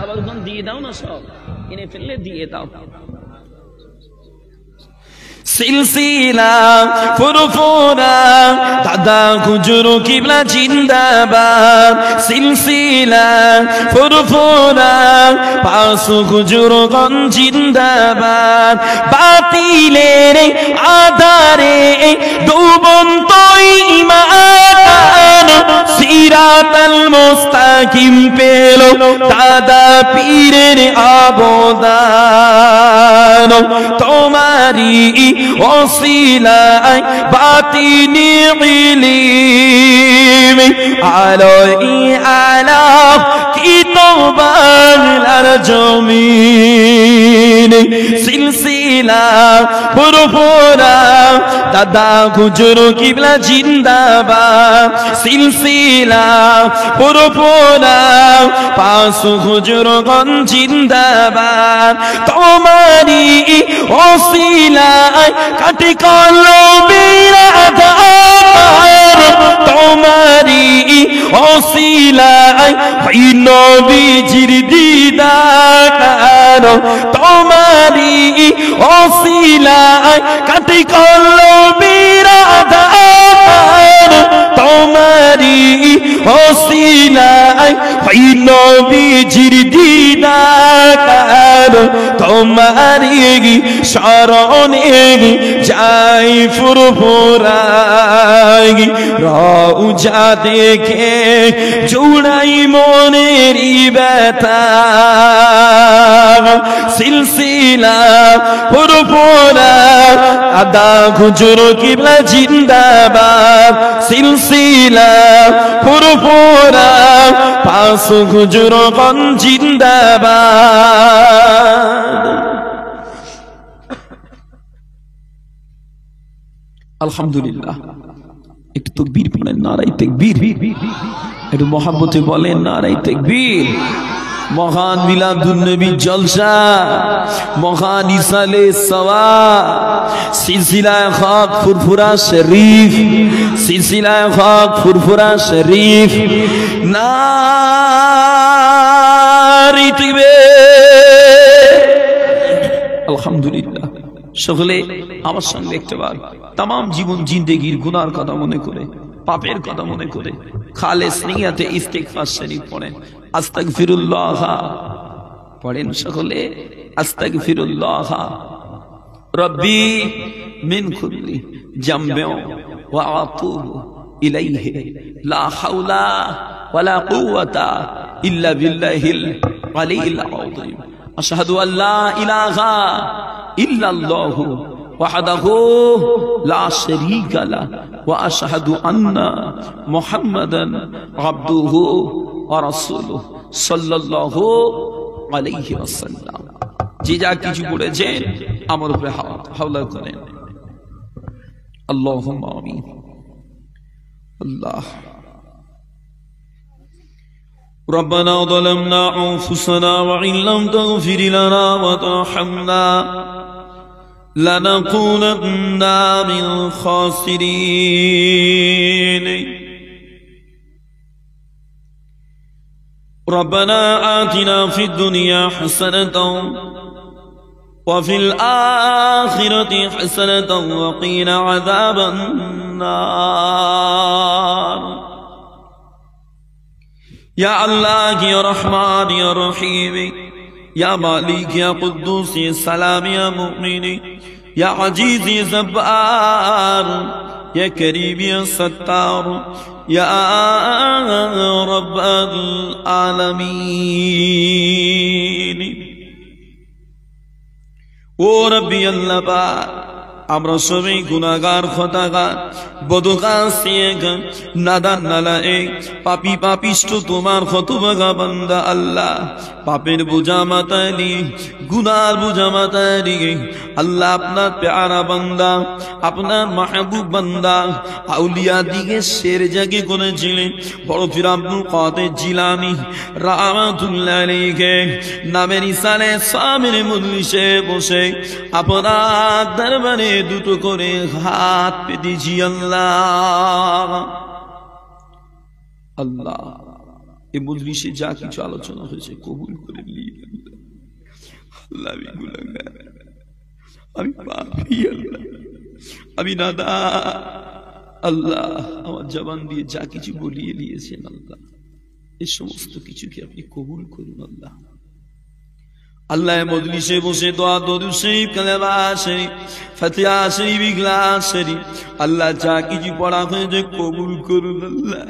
আবার ওখান দিয়ে দাও না, সব এনে ফেললে দিয়ে দাও। সিলসিলা ফুরফুরা দাদা হুজুর কিবলা জিন্দাবাদ। সিলসিলা ফুরফুরা পাঁচু হুজুর গঞ্জ জিন্দাবাদ। বাতিলের আধারে ডুবন্ত ঈমান, সিরাতাল মুস্তাকিম পেল দাদা পীরের অবদান। তোমারি ওসিলায় বাতিনি ইলম, আলোই আলা কি তো বাংলার জমিন। সিলসিলা ফুরফুরা দাদা হুজুর কিবলা জিন্দাবাদ। সিলসিলা ফুরফুরা পাঁচু হুজুর গঞ্জ জিন্দাবাদ। তোমারি ওসিলায় কাটি কলমের আধার, তোমারি ওসিলায় হয় নবীজির দিদার। তোমারি ওসিলায় কাটি কলমের আধার, তোমারি ওসিলায় হয় নবীজির দিদার। তোমারি শরণে যাই ফুরফুরাই, রওজা দেখে জুড়াই মনেরই ব্যথা। সিলসিলা ফুরফুরা দাদা হুজুর কিবলা জিন্দাবাদ। সিলসিলা ফুরফুরা পাঁচু হুজুর গঞ্জ জিন্দাবাদ। আলহামদুলিল্লাহ। একটু তাকবীর পড়েন, নারায়ে তাকবীর। একটু মহব্বতে বলেন নারায়ে তাকবীর। মহান মিলাদুন নবী জলসা, মহান ইসালে সওয়াব, সিলসিলায়ে হক ফুরফুরা শরীফ, সিলসিলায়ে হক ফুরফুরা শরীফ। নারে তাকবীর। আলহামদুলিল্লাহ। সকলে আমার সঙ্গে একটাবার তাম জীবন জিন্দেগির গুনার কথা মনে করে, পাপের কথা মনে করে খালেস নিয়তে ইস্তিগফার শরীফ পড়েন। আস্তাগফিরুল্লাহ পড়েন সকলে। আস্তাগফিরুল্লাহ রব্বি মিন কুল্লি জামবিন ওয়া আতুবু ইলাইহি লা হাওলা ওয়ালা কুওয়াতা ইল্লা বিল্লাহিল আলিয়্যিল আযীম। আশহাদু আল্লা ইলাহা ইল্লাল্লাহু ওয়াহদাহু লা শারীকা লাহু ওয়া আশহাদু আন্না মুহাম্মাদান আবদুহু ওয়া রাসূলুহু সাল্লাল্লাহু আলাইহি ওয়াসাল্লাম। যে যা কিছু পড়েছেন আমার উপরে হাওলা করেন। আল্লাহুম্মা আমিন। আল্লাহ ربنا ظلمنا أنفسنا وإن لم تغفر لنا وترحمنا لنكونن من الخاسرين ربنا آتنا في الدنيا حسنة وفي الآخرة حسنة وقنا عذاب النار يا الله يا رحمن يا رحيم يا مالك يا قدوس يا سلام يا مؤمن يا عزيز يا جبار يا كريم يا ستار يا رب العالمين ও রব্বি আল্লাহ পাক আমরা সবাই গুনাহগার খতাগার বদকাসিয়েগান নাদান নালায়েক পাপী পাপিষ্ঠ তোমার হতভাগা বান্দা আল্লাহ পাপের বোঝা মাথায় নিয়ে গুনার বোঝা মাথায় নিয়ে আল্লাহ আপনার প্যারা বান্দা আপনার মাহবুব বান্দা আউলিয়া দিকে শের জাগে করেছিলেন বড় পীর আব্দুল কাদের জিলানী রাহমাতুল্লাহ আলাইহি নামের ইসালে সামনে মজলিসে বসে আপনার দরবারে দুটো করে হাত পেতেছি আল্লাহ। আল্লাহ এই মজলিসে যা কিছু আলোচনা হয়েছে কবুল করে নিন আল্লাহ। আমি গুনাহগার, আমি পাপী আল্লাহ, আমি নাদান আল্লাহ। আমার জবান দিয়ে যা কিছু বলিয়ে দিয়েছেন আল্লাহ, এই সমস্ত কিছুকে আপনি কবুল করুন আল্লাহ। আল্লাহ মজলিসে বসে দোয়া দরুদ শরীফ কালেমা শরীফ ফাতিহা শরীফ ইখলাস শরীফ আল্লাহ যা কিছু পড়া হয়েছে কবুল করুন আল্লাহ।